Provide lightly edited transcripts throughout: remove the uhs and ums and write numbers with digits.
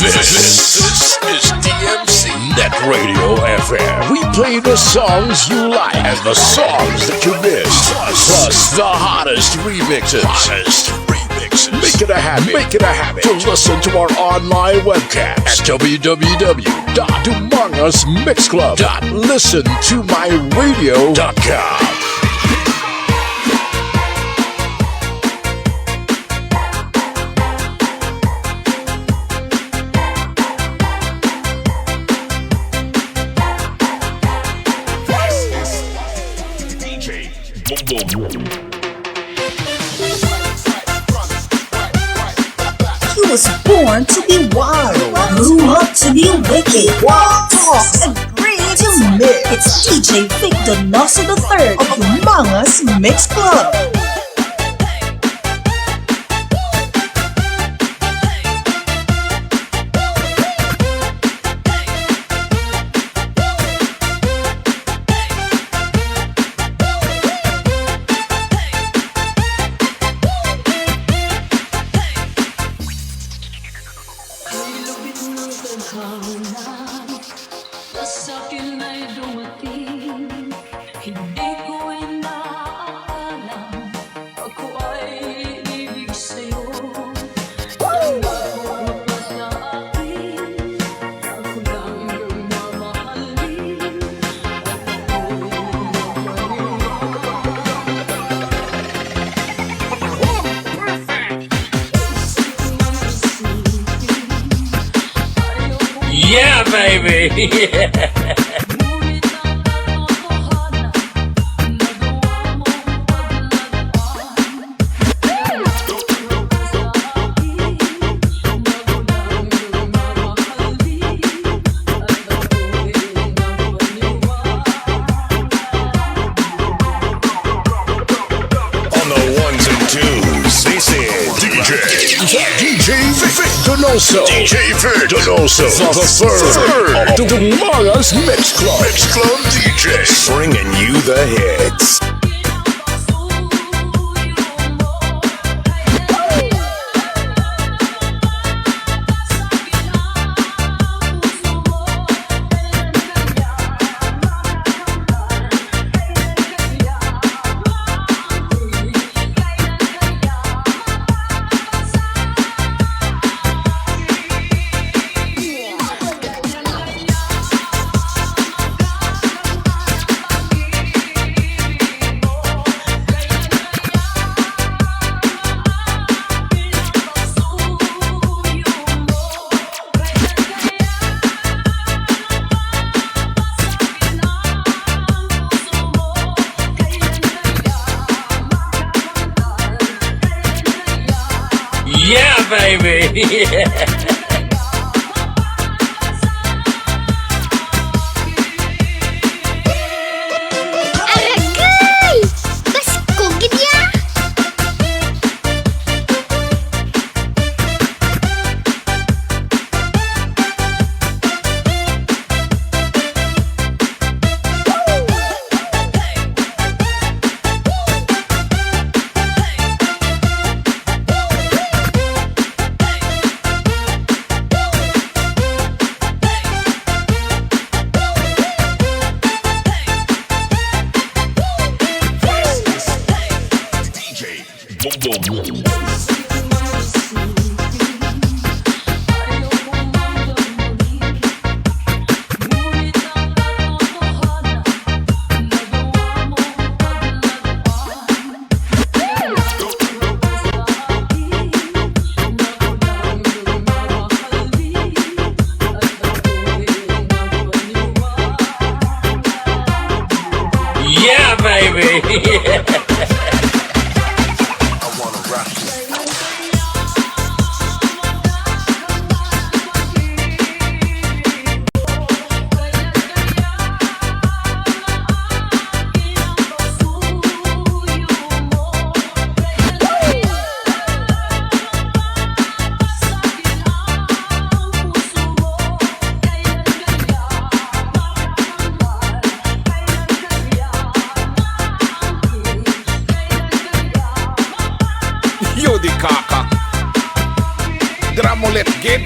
This is DMC Net Radio FM. We play the songs you like and the songs that you miss. Plus the hottest remixes. Make it a habit to listen to our online webcast at www.amongussmixclub.listentomyradio.com. He was born to be wild, grew up to be wicked, walk, talk, agree to mix. It's DJ Vic Donoso III of Among Us Mix Club. Yeah, baby! Yeah. Donoso, DJ Vic Donoso, the third of the Among Us Mix Club. Mix Club DJ, bringing you the hits. Yeah, baby! Yeah. Yeah, baby! Yeah. I wanna rock you. Yo di kaka Dramo let get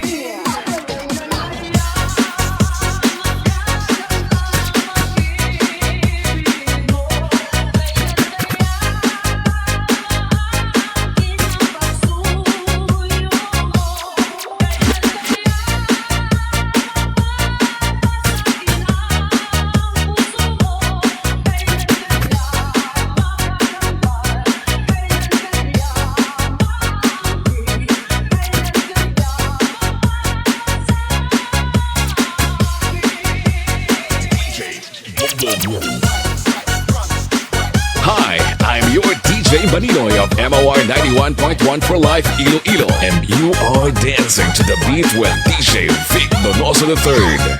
DJ Maninoy of MOR 91.1 for Life Iloilo. And you are dancing to the beat with DJ Vic Donoso III.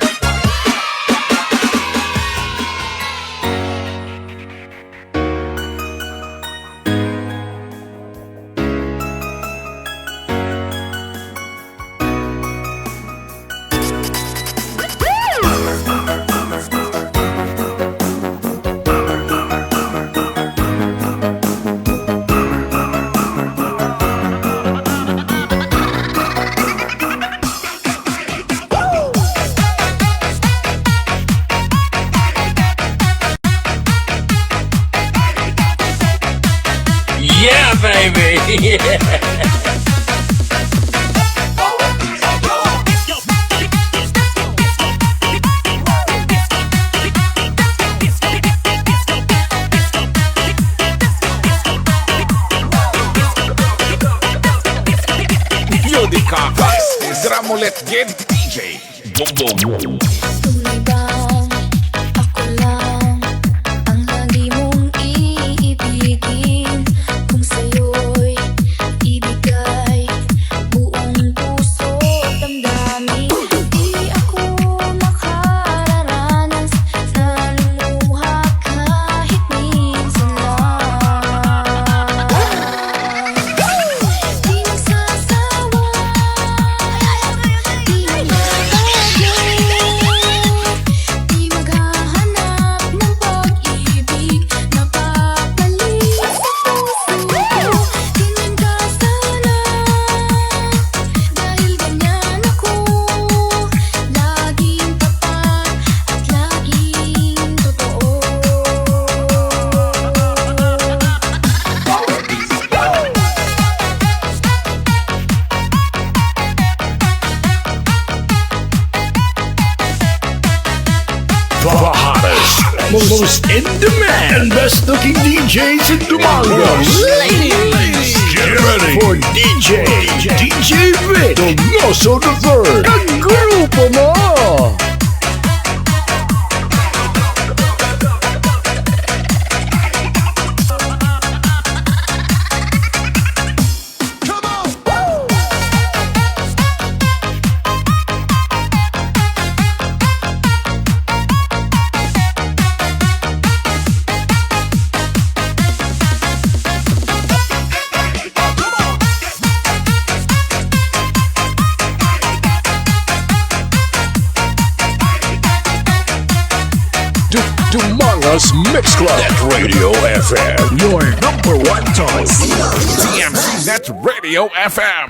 Yeah, baby. Yeah. Yo di kakas, Dramulet Gen DJ. Boom boom. Tumibang, ako lang ang lagi mong iibigin. Kung sa'yo'y ibigay buong puso at damdamin, di ako makararanas na lumuha kahit minsan lang. Di magsasawa, di di maghahanap ng pag-ibig na papalit sa puso ko. Ganyan ka sana, dahil ganyan ako, laging tapat at laging totoo. The hottest, most in demand, best looking DJs in Dumangas. Ladies, get ready for DJ Vic Donoso III. Ang grupo mo! Dumangas Mix Club Net Radio FM, your number one choice. DMC Net Radio FM.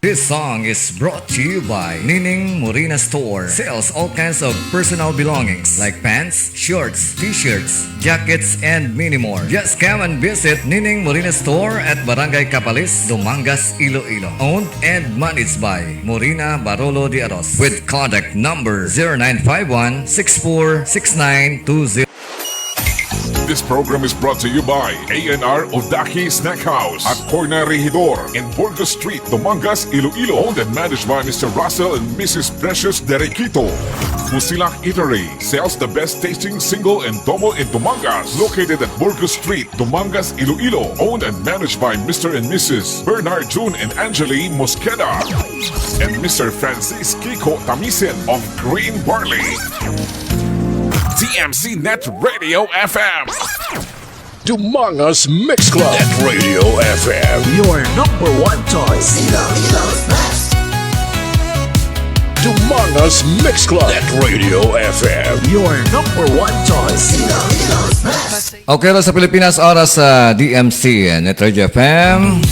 This song is brought to you by Nining Morina Store. Sells all kinds of personal belongings like pants, shorts, t-shirts, jackets, and many more. Just come and visit Nining Morina Store at Barangay Capalis, Dumangas, Iloilo. Owned and managed by Morina Barolo de Aros with contact number 0951-646920. This program is brought to you by A&R Odaki Snack House at Corner Regidor in Burgos Street, Dumangas, Iloilo. Owned and managed by Mr. Russell and Mrs. Precious Derequito. Fusilak Eatery sells the best tasting single and double in Dumangas. Located at Burgos Street, Dumangas, Iloilo. Owned and managed by Mr. and Mrs. Bernard June and Angeli Mosqueda. And Mr. Francis Kiko Tamisen of Green Barley. DMC Net Radio FM. Dumangas Mix Club Net Radio FM, your number one choice. Dumangas Mix Club Net Radio FM, your number one choice. Okay, sa Pilipinas, oras sa DMC Net Radio FM.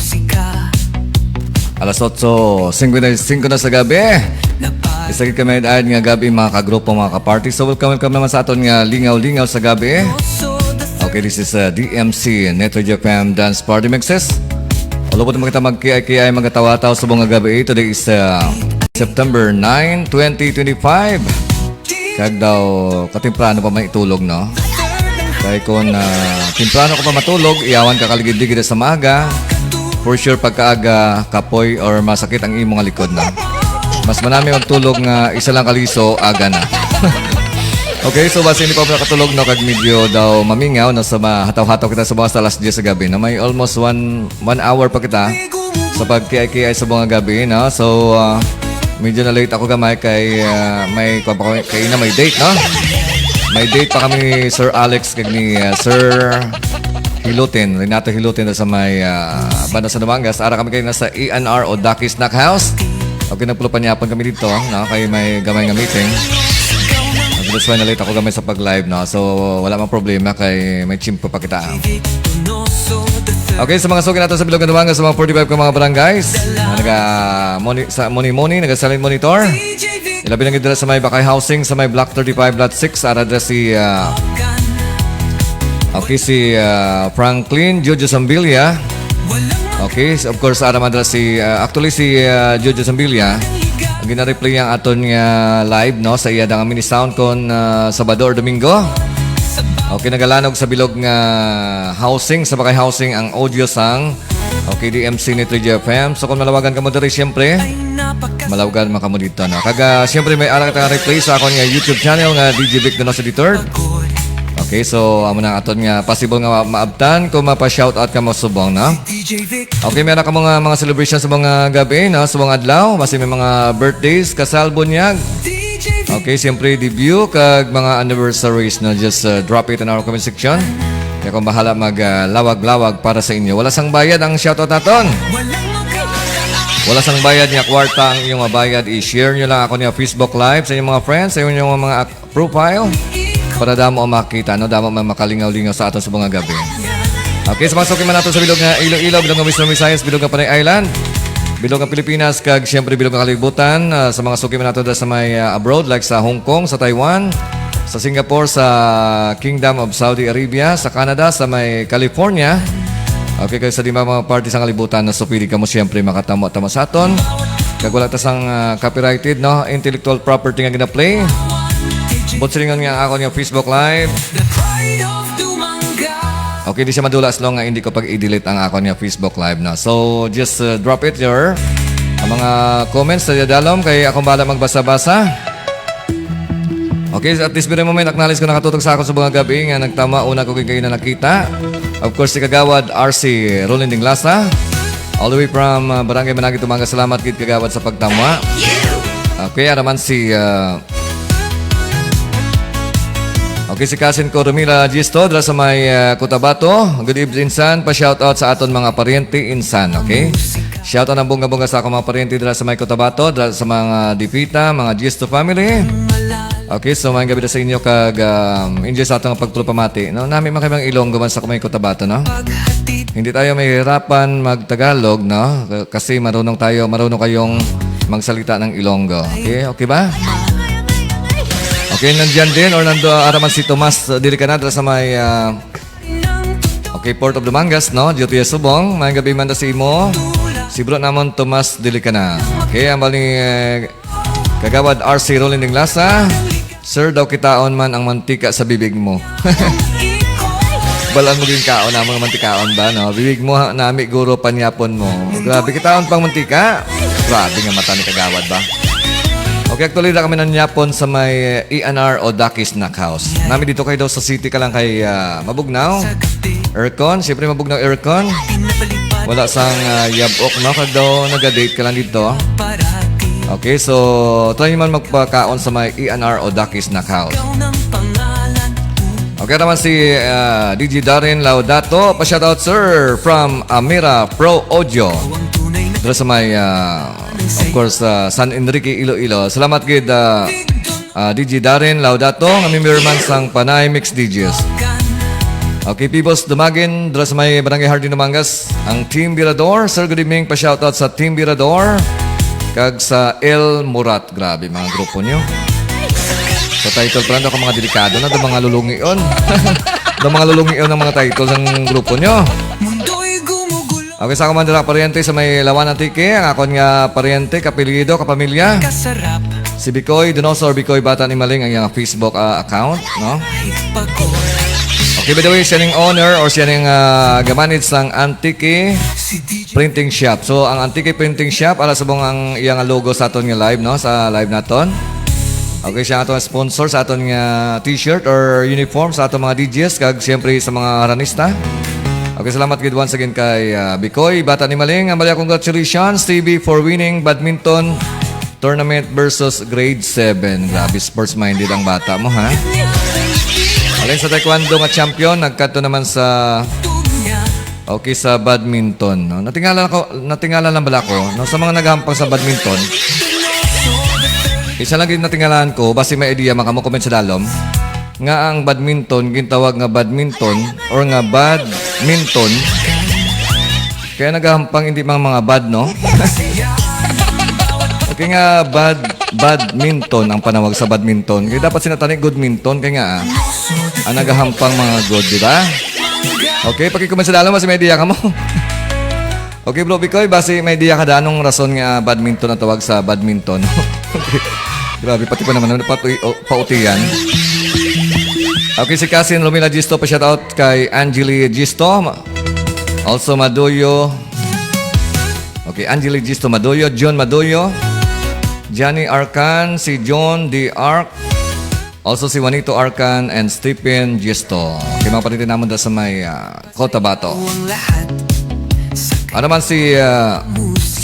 Alas 8:55 na sa gabi. Isagit kami dahil nga gabi mga kagrupo, mga kaparty. So welcome naman sa aton nga lingaw-lingaw sa gabi. Okay, this is DMC Net Radio FM Dance Party Mixes. Wala po kita magkiay-kiay magatawa-taw sa mga gabi. Today is September 9, 2025. Kag daw katimplano pa may itulog, no? Kaya kung timplano ka pa matulog, iyawan ka kaligid-ligid sa maga. For sure pagkaaga, kapoy or masakit ang imong likod na. Mas manami magtulog nga isa lang kaliso, aga na. Okay, so basta hindi pa nakatulog no, kag medyo daw mamingaw no, sa mahataw-hataw kita sa mga alas 10 sa gabi na may almost one hour pa kita sa pagkiay-kiay sa mga gabi no. So medyo na late ako gamay kay kay na may date no. May date pa kami ni Sir Alex kag ni Sir Hilutin, Renato Hilutin sa may banda sa Dumangas. Ara kami kayo nasa ENR o Ducky Snack House. Okay, nagpulupanyapon kami dito no, kay may gamay nga meeting. That's why na-late ako gamay sa pag-live, no? So, wala mang problema kay may chimpo pa kita. Okay, sa mga suki natin sa Bilog ng Dumangas, sa mga 45 ko mga barangays, nag-moni-moni, nag-silent monitor. Ilabi ng idra sa may Bakay Housing, sa may Block 35, Lot 6, ara si Franklin Jojo Sambilia. Okay, of course, ara madra si Jojo Sambilia. Gina-replay ang aton nga live no sa iya nga mini sound kon Sabado or Domingo. Okay, nagalanog sa bilog nga housing sa Bakay Housing ang audio sang okay DMC ni 3GFM. So kung malawagan ka mo diri syempre malawagan man kamo dito no. Kaga syempre may ara ka replay sa akon nga YouTube channel nga DJ Vic Donoso the Third. Okay, so amo na aton nga possible nga maabtan kung mapa-shoutout ka mo subong no. Okay, meron ka mga celebration sa mga gabi no, sa mga adlaw, basta may mga birthdays, kasal, bunyag. Okay, siyempre debut kag mga anniversaries na just drop it in our comment section. Kaya kung bahala mag-lawag-lawag para sa inyo. Wala sang bayad ang shoutout naton. Wala sang bayad niya kwarta ang iyong mabayad. I-share nyo lang ako niya Facebook Live sa inyong mga friends, sa inyong mga profile. Para damo makita, no? Damo makalingaw-lingaw sa aton sa mga gabi. Okay, so masukin man nato sa bilog nga Iloilo, bilog nga Western Visayas, bilog nga Panay Island, bilog nga Pilipinas, kag syempre bilog nga kalibutan. Sa mga sukin man nato sa may abroad, like sa Hong Kong, sa Taiwan, sa Singapore, sa Kingdom of Saudi Arabia, sa Canada, sa may California. Okay, kaya sa di mga party sa kalibutan na supili ka mo syempre makatamo-tamo sa aton. Kag wala tasang copyrighted, no? Intellectual property nga gina-play. Botsingan nga ako ng Facebook Live. Okay, di siya madula as long nga hindi ko pag i-delete ang ako ng Facebook Live na. So, just drop it your mga comments sa dalom kay akong bala magbasa-basa. Okay, at this very moment, acknowledge ko nakatutok sa ako sa mga gabi nga nagtama. Una ko kayo na nakita. Of course, si Kagawad RC Rolling Lasa. All the way from Barangay Managi, Tumangas. Salamat kid Kagawad sa pagtama. Okay, araman si... Okay, si Cousin ko Romila Gisto dra sa may Cotabato. Good evening, insan. Pa-shoutout sa aton mga paryente insan, okay? Shoutout ng bunga-bunga sa akong mga paryente dra sa may Cotabato, dra sa mga Dipita, mga Gisto family. Okay, so may gabi na sa inyo kag enjoy sa atong pagtulpamati. No, nami man kayong Ilonggo man sa kumay Cotabato, no? Hindi tayo mahihirapan mag-Tagalog, no? Kasi marunong kayong magsalita ng Ilonggo. Okay, okay ba? Okay, nandyan din or nando araman si Tomas dili ka na sa may okay, Port of Dumangas, no? Dito yung subong. May gabi man si Imo. Si bro namon Tomas dili ka na. Okay, ang bali Kagawad RC Rolling ng Lasa. Sir, daw kitaon man ang mantika sa bibig mo. Balan mo din kaon na mga mantikaon ba, no? Bibig mo nami guro panyapon mo. Grabe, kitaon pang mantika. Grabe nga mata ni Kagawad ba? Okay, actually na kami nanyapon sa may ENR o Ducky Snack House. Namin dito kayo daw sa city ka lang kay Mabugnaw. Aircon, siyempre Mabugnaw aircon. Wala sang yabok, no? Kag daw nag-date ka lang dito. Okay, so try man magpakaon sa may ENR o Ducky Snack House. Okay naman si DJ Darren Laudato. Pa-shoutout sir from Amira Pro Audio. Dito sa may, of course, San Enrique, Iloilo. Salamat kid DJ Darren Laudato, ang memberman sang Panay Mix DJs. Okay, Peoples Dumagin, dito sa may Barangay Hardin Dumangas. Ang Team Birador. Sir, good evening. Pa-shoutout sa Team Birador. Kag sa El Murat. Grabe, mga grupo nyo. Sa title plan ako mga delikado na, mga lulungion. Mga lulungion ng mga title ng grupo nyo. Okay, sa komandara paryente sa may Lawan Antique, ang akon nga paryente, kapilido, kapamilya. Si Bicoy Donoso or Bicoy Bata ni Maling ang iyang Facebook account, no? Okay, by the way, siya ning owner or siya ning gamanit sang Antique Printing Shop. So, ang Antique Printing Shop, ala sa ang iyang logo sa aton nga live, no? Sa live naton. Okay, siya ato sponsor sa aton nga t-shirt or uniform sa aton mga DJs kag siyempre sa mga aranista. Okay, salamat gid once again kay Bikoy, Bata ni Maling. Amalia, congratulations TV for winning badminton tournament versus grade 7. Grabe, sports-minded ang bata mo, ha? Alin sa taekwondo nga champion, nagkato naman sa sa badminton. No? Natingala lang bala ko. No? Sa mga naghampang sa badminton, isa lang din natingalaan ko, basi may idea makamu-comment sa dalom, nga ang badminton, gintawag nga badminton or nga badminton, kaya naghampang hindi mga bad, no? Okay nga, badminton ang panawag sa badminton. Kaya dapat sinatani good minton. Kaya nga, ang nagahampang mga good, di ba? Okay, pakikuman sa dalam, basi may idea ka mo. Okay, bro, Bikoy, basi may idea ka da, anong rason nga badminton ang tawag sa badminton? Okay. Grabe, pati pa naman, pautiyan. Okay, si Casin Romila Gisto, pa-shoutout kay Angeli Gisto. Also, Madoyo. Okay, Angeli Gisto Madoyo, John Madoyo, Johnny Arcan, si John D. Arc, also si Juanito Arcan and Stephen Gisto. Okay, mga panitin naman sa may Cotabato. Ano man si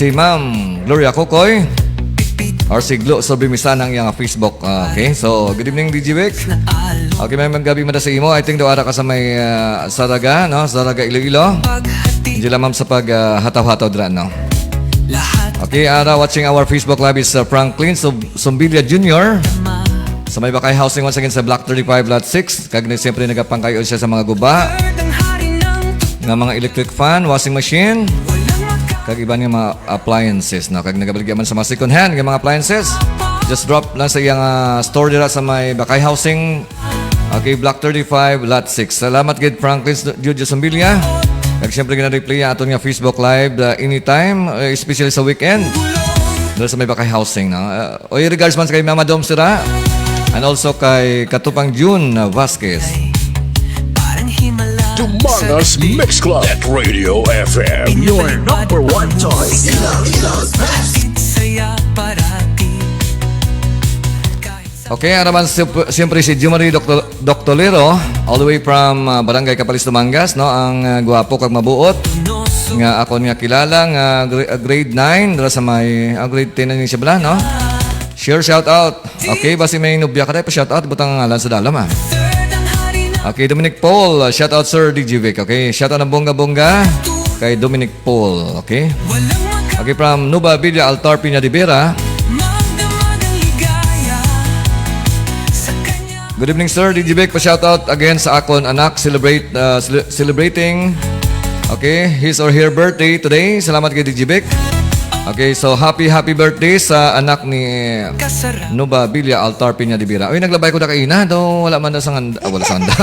Ma'am Gloria Kokoy or si Glo Sobrimisan ang iyang Facebook. Okay, so good evening DJ Vic. Okay, may gabi mada sa imo. I think daw ara ka sa may Saraga, no? Saraga Iloilo. Hindi lang ma'am sa pag hataw-hataw dra, no? Okay, watching our Facebook Live is Franklin Sumbilia Jr. Sa may Bakay Housing once again sa Block 35 Lot 6. Kag siyempre nagapangkayo siya sa mga guba nga mga electric fan, washing machine, kag iba nga mga appliances, no? Kag nagabaligya man sa mga second hand nga mga appliances, just drop lang sa iyang store dira sa may Bakay Housing. Okay, Block 35 Lot 6. Salamat gid Franklin Jr. Sumbilia. Kag siyempre gina-replay aton nga Facebook Live anytime, especially sa weekend. Doon sa may Bakay Housing, no? Regards man sa kay Mama Dom Sira. And also kay Katupang June Vasquez. Dumangas Mix Club at Radio FM. Your number one choice. Ilocos Best. Okay, araman siyempre si Jumari Doctolero all the way from Barangay Capalis Tumangas, no? Ang gwapo kag mabuot nga ako niya kilala nga grade 9 dira sa may grade 10 na ni siya bala, no? Share shout out. Okay, basi may nubya ka pa shout out butang ngalan sa dalam, ha. Okay, Dominic Paul, shout out Sir DJ Vic. Okay, shout out ng bongga-bongga kay Dominic Paul. Okay. Okay, from Nuba Villa Altar Piña de Vera. Good evening, Sir DJ Vic. Pa-shoutout again sa akon anak celebrating his or her birthday today. Salamat kay DJ Vic. Okay, so happy birthday sa anak ni Nuba Villa Altar Piña de Vera. Uy, naglabay ko na kaina. Do wala man na sa handa. Wala sa handa.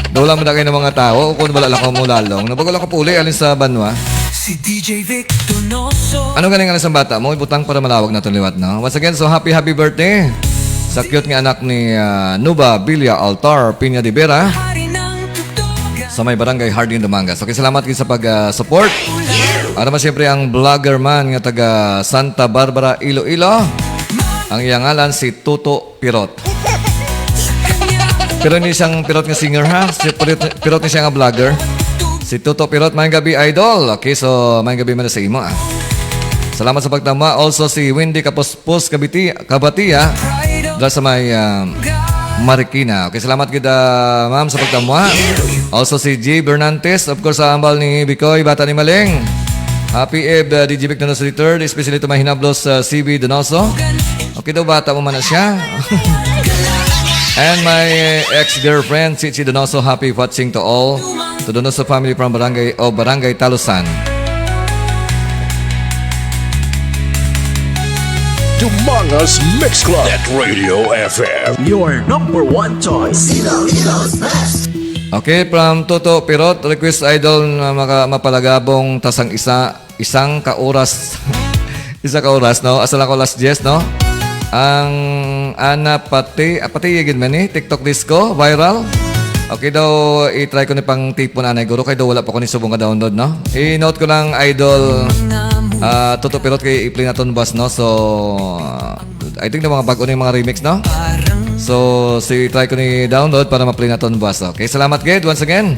Do wala man na kayo ng mga tao. Kung wala lang ko mulalong. Nabago lang ko puli. Alin sa banwa. Si DJ Vic Donoso. Ano galing alin sa bata mo? Ibutang para malawag na itong liwat, no? Once again, so happy birthday sa cute nga anak ni Nuba Villa Altar Piña de Vera sa may barangay Hardin, Dumangas. Okay, salamat kayo sa pag-support. Ano man siyempre ang vlogger man nga taga Santa Barbara, Iloilo. Ang iyang ngalan si Tuto Pirot. Pero hindi siyang Pirot nga singer, ha? Pirot niya siya nga vlogger. Si Tuto Pirot, mayang gabi idol. Okay, so mayang gabi man na sa imo, ah. Salamat sa pagtama. Also si Wendy Kapuspos Kabatia dahil sa may Marikina. Okay, salamat kita ma'am sa pagtama. Also si J. Bernantes, of course sa ambal ni Bikoy, Bata ni Maling. Happy Eve, DJ Vic Donoso III, especially to my hinablos CB Donoso. Okay daw, bata mo man na siya. And my ex-girlfriend, Chichi Donoso, happy watching to all. To Donoso family from Barangay Talusan. Dumangas Mix Club at Radio FM. Your number one choice. Ilocos Best. Okay, from Toto Pirot, request idol na mapalagabong tasang isang kauras. Isa kauras, no? Asala ko last yes, no? Ang Ana Pati yagin man ni TikTok disco, viral. Okay daw, i-try ko ni pang tipo na anay guro. Kaya daw wala pa ko ni subong ka-download, no? I-note ko lang idol Toto Pirot kay i-play na ton boss, no? So, I think na mga bago na yung mga remix, no? So, try ko ni download para ma-play na ito ng boss. Okay, salamat Ged once again.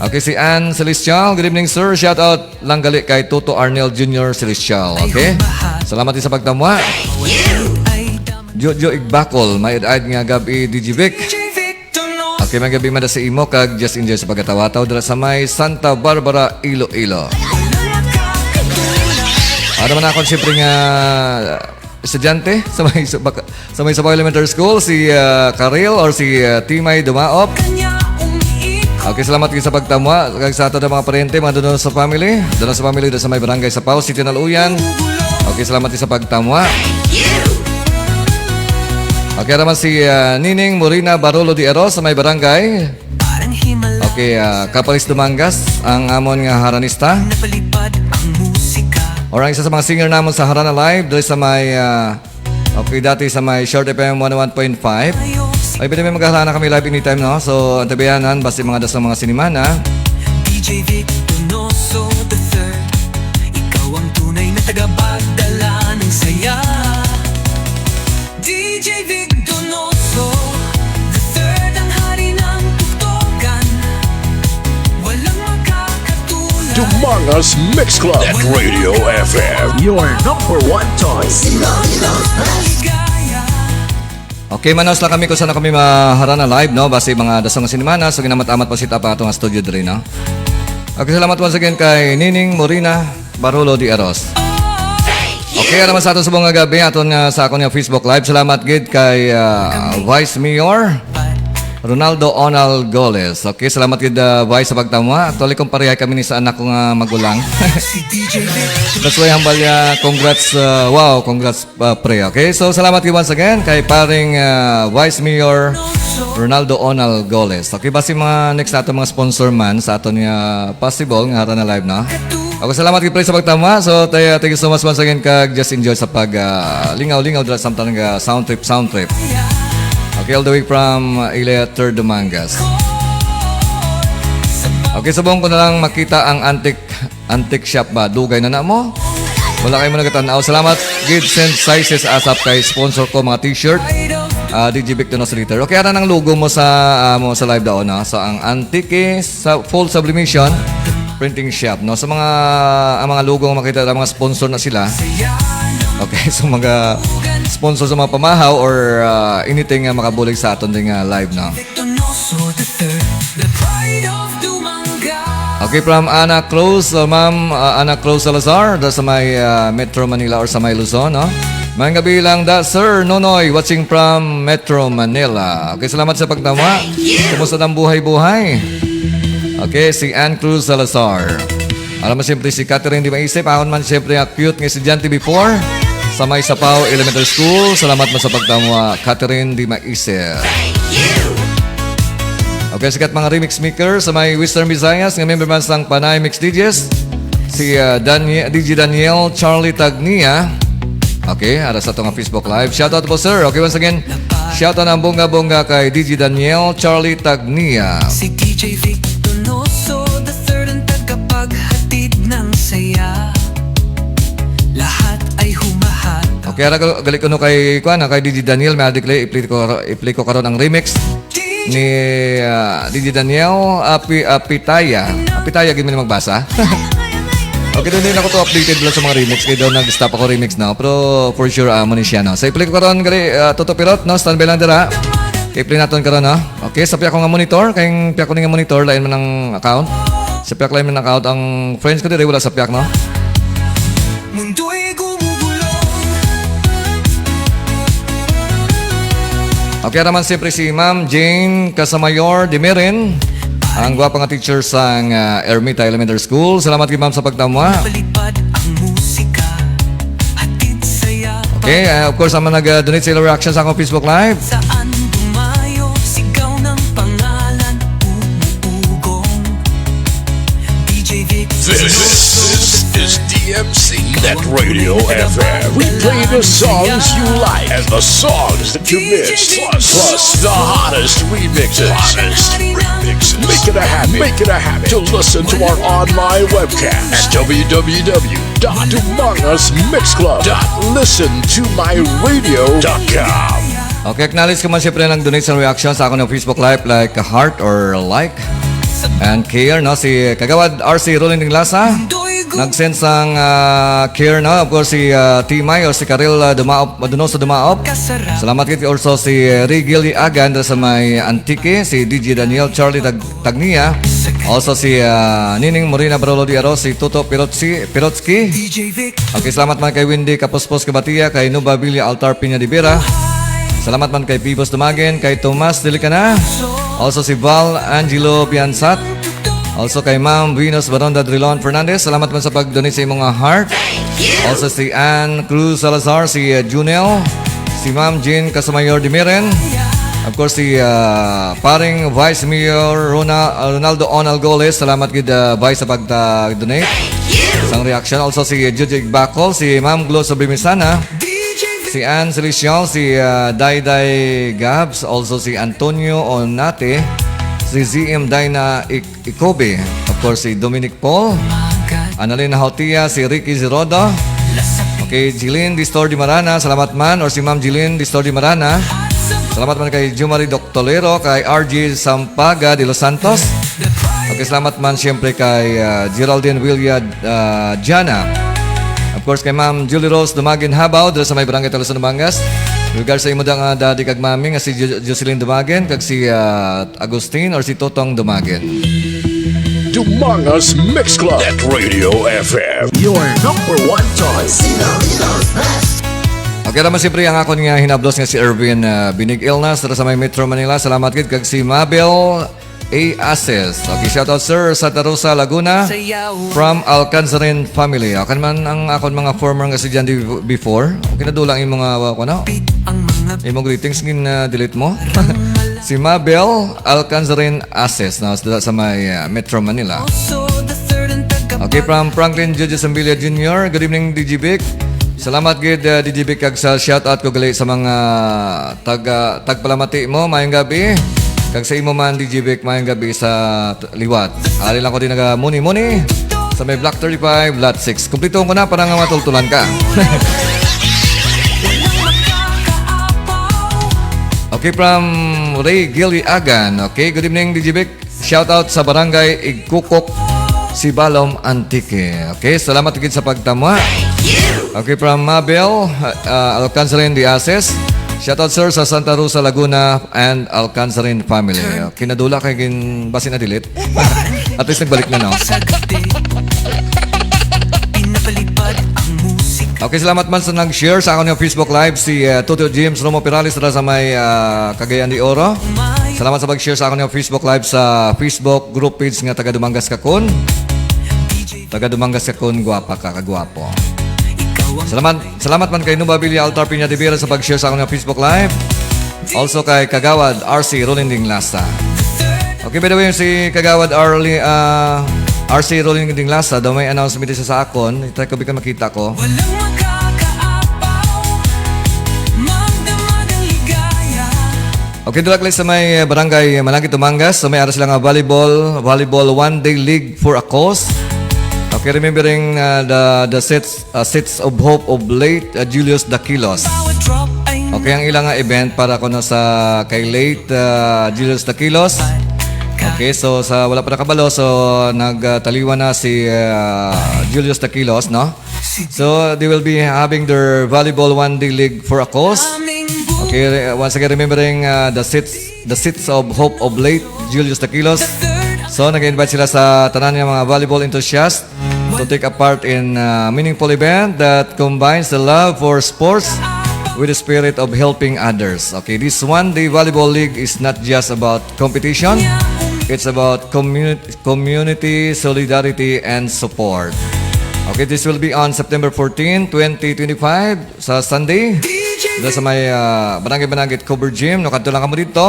Okay, si Ann Celestial. Good evening, sir. Shout out lang gali kay Toto Arnel Jr. Celestial. Okay? Salamat din sa pagtamwa. Jojo Igbakol. May edad nga gabi DJ Vic. Okay, may gabi mada sa imo kag just enjoy sa pagkatawa-taw dala sa may Santa Barbara, Iloilo. Ano man ako siyempre nga estudyante sa may Sabaw Elementary School, si Karil or si Timay Dumaop. Okay, salamat kayo sa pagtamwa. Kag sa ato na mga parente, mga Donoso family. Donoso family doon sa may barangay sa Pau, City Naluyan. Okay, salamat kayo sa pagtamwa. Okay, naman si Nining Morina Barolo de Eros sa may barangay. Okay, Kapalis Dumangas, ang amon nga haranista. Or ang isa sa mga singer namon sa Harana Live, doon sa may, okay, dati sa may Short FM 101.5. Ay, pwede may maghaharana kami live anytime, no? So, antabayanan, basta mga dasang mga sinimana. DJ Vic Donoso the third, ikaw ang tunay na tagapagdala ng saya. DJ Vic Donoso the third, ang hari ng tuktokan, walang makakatulad. Dumangas Mix Club at Radio FM. Your number one choice. Okay, manos lang kami kung saan kami maharana live, no? Basta mga dasang sinimana. So, ginamat-amat pa sit up atong studio diri, no? Okay, salamat once again kay Nining Morina Barolo de Eros. Okay, naman sa aton sa mga gabi, aton sa akong Facebook Live. Salamat gid kay Vice Mayor Ronaldo Onal Goles. Okay, salamat gid Vice sa pagtamwa. Actually, kung parehay kami ni sa anak ko nga magulang. That's why hambal congrats, wow, congrats pre. Okay, so salamat gid once again kay paring Vice Mayor Ronaldo Onal Goles. Okay, basi mga next nato mga sponsor man sa aton nga possible nga hara na live na. Okay, salamat gid pre sa pagtama. So thank you so much once again kag just enjoy sa pag lingaw-lingaw dira samtang nga sound trip. Okay, all the way from Ilea Third Dumangas. Okay, subong ko na lang makita ang antique shop ba. Dugay na na mo. Wala kayo mo nagatanaw. Salamat. Good send sizes asap kay sponsor ko mga t-shirt. DJ Vic Donoso Liter. Okay, ano ang logo mo sa live daw, no? So, ang antique sa full sublimation printing shop, no? Sa ang mga logo mo makita, ang mga sponsor na sila. Okay, so mga sponsor sa mga pamahaw or anything nga makabulig sa aton ding live na. Okay, from Ana Cruz, Ma'am Ana Cruz Salazar, sa may Metro Manila or sa may Luzon, no? Mayang gabi lang Sir Nonoy, watching from Metro Manila. Okay, salamat sa pagtama. Kumusta ang buhay-buhay? Okay, si Ann Cruz Salazar. Alam mo siyempre si Catherine di maisip. Ako man siyempre cute nga estudyante before sa may Sapaw Elementary School. Salamat mo sa pagtamwa, Catherine di maisip. Okay, sikat mga remix maker sa may Western Visayas nga member man sang Panay Mix DJs. Si DJ Daniel Charlie Tagnia. Okay, ada sa itong Facebook Live. Shoutout po sir. Okay, once again, shoutout ang bongga-bongga kay DJ Daniel Charlie Tagnia. Si DJ Vic Donoso the third, ang tagapaghatid ng saya. Lahat ay humahat. Okay, ara galit ko no kay DJ Daniel. May adikli, i-play ko karon ang remix ni DJ Daniel Apitaya. Apitaya, gini magbasa. Okay, doon din ako to updated lang sa mga remix. Kaya doon nag-stop ako remix na. Pero for sure, mo ni siya, no? So, i-play ko karon gali, Toto Pirot, no? Standby lang dira. I-play natin karon, no? Okay, sa piyak ko nga monitor. Kaya piyak ko nga monitor, lain man ang account. Sa piyak lain man ang account. Ang friends ko diri wala sa piyak, no? Mundo'y gumugulong. Okay, naman siyempre si Ma'am Jane Casamayor Dimirin. Ang gwapa nga teacher sa Ermita Elementary School. Salamat kay ma'am sa pagtamwa. Palipad ang musika, hatid saya. Okay, of course, ang nag-donate sa ilang reactions sa akong Facebook Live. Saan dumayo, sigaw ng pangalan, umuugong. DJ Vic This is DMC Net Radio FM. We play the songs you like and the songs that you missed. Plus the hottest remixes. Make it a habit to listen to our online webcast at www.donoso.com. www.umangasmixclub.listentomyradio.com. Okay, acknowledge ko man siyempre ng donation reaction sa ako ng Facebook Live like a heart or like and care, no? Si Kagawad RC Rolling ng Lasa nag-send sang care, no? Of course, si Timay or si Karel Donoso Dumaop. Salamat kit also si Rigil Agan sa may Antique, si DJ Daniel Charlie Tagnia, also si Nining Morena Barolo Diaro, si Toto Pirotsky. Okay, salamat man kay Wendy Kapospos Kabatia, kay Nuba Villa Altar Piña de Vera. Salamat man kay Pibos Dumagen, kay Tomas Delicana, also si Val Angelo Piansat, also kay Ma'am Venus Baronda Drilon Fernandez. Salamat man sa pag-donate sa imong heart. Also si Ann Cruz Salazar, si Junel, si Ma'am Jean Casamayor Dimiren, of course si paring Vice Mayor Ronaldo Onalgoles. Salamat gid Vice sa pag-donate sang reaction. Also si Jujig Bacol, si Ma'am Glo Sobrimisana, si Ann Celestial, si Dayday Gabs, also si Antonio Onate, si ZM Dina Ikobe, of course si Dominic Paul, Annalena Hautia, si Ricky Zirodo, okay, Jilin Distor Di Marana, salamat man, or si Ma'am Jilin Distor Di Marana. Salamat man kay Jumari Doctolero, kay RG Sampaga de Los Santos. Okay, salamat man siyempre kay Geraldine Willia Jana. Of course, kay Ma'am Julie Rose Dumagin Habaw, dito sa may barangay Talason Dumangas. Regards sa imo dang daddy kag mami nga si Jocelyn Dumagin, kag si Agustin or si Totong Dumagin. Dumangas Mix Club. Net Radio FM. Your number one choice. Okay naman siyempre ang akon nga hinablos nga si Erwin Binig Ilnas dito sa may Metro Manila. Salamat gid kag si Mabel A. Ases. Okay, shout out sir sa Tarusa, Laguna from Alcanzarin family. Akan man ang akon mga former nga estudyante before. Okay na dulang yung mga imong greetings ngin delete mo. Si Mabel Alcanzarin Ases na sa may Metro Manila. Okay, from Franklin Judges Ambilia Jr. Good evening DJ Vic. Salamat gid DJ Vic kag sa shout out ko gali sa mga tagpalamati mo mayong gabi. Kag sa imo man DJ Vic mayong gabi sa liwat. Ari lang ko din naga-muni-muni sa may Block 35, Lot 6. Kumpletuhan ko na para nga matultulan ka. Okay, from Ray Gilly Agan. Okay, good evening DJ Vic. Shout out sa barangay Igkukok, Sibalom, Antique. Okay, salamat gid sa pagtama. Okay, from Mabel Alcanzarin de Ases. Shoutout sir sa Santa Rosa, Laguna and Alcanzarin family. Kinadula kay basin na delete. At least nagbalik na no. Okay, salamat man sa nag-share sa akong Facebook Live si Toto James Romo Perales sa may Cagayan de Oro. Salamat sa pag-share sa akong Facebook Live sa Facebook group page nga taga Dumangas Kakon. Taga Dumangas Kakon, guwapa ka, kagwapo. Salamat man kay Nuba Villa Altar Piña de Vera sa pag-share sa akong Facebook Live. Also kay Kagawad RC Rolling Ding Lasa. Okay, by the way, si Kagawad RC Rolling Ding Lasa, daw may announcement isa sa akon. I-try ko bigyan makita ko. Okay, dulak sa may barangay Malagi Tumangas. So may aras lang volleyball one-day league for a cause. Okay, remembering the sets of hope of late Julius Daquilos. Okay, ang ilang event para kuno sa kay late Julius Daquilos. Okay, so sa wala pa nakabalo, so nagtaliwan na si Julius Daquilos, no? So they will be having their volleyball one-day league for a cause. Okay, once again remembering the sets of hope of late Julius Daquilos. So, nag-invite sila sa tanan ng mga volleyball enthusiasts to take a part in a meaningful event that combines the love for sports with the spirit of helping others. Okay, this one-day volleyball league is not just about competition. It's about community, solidarity, and support. Okay, this will be on September 14, 2025 sa Sunday. Dito sa may Barangay Cover Gym. Nakadto lang kamo dito.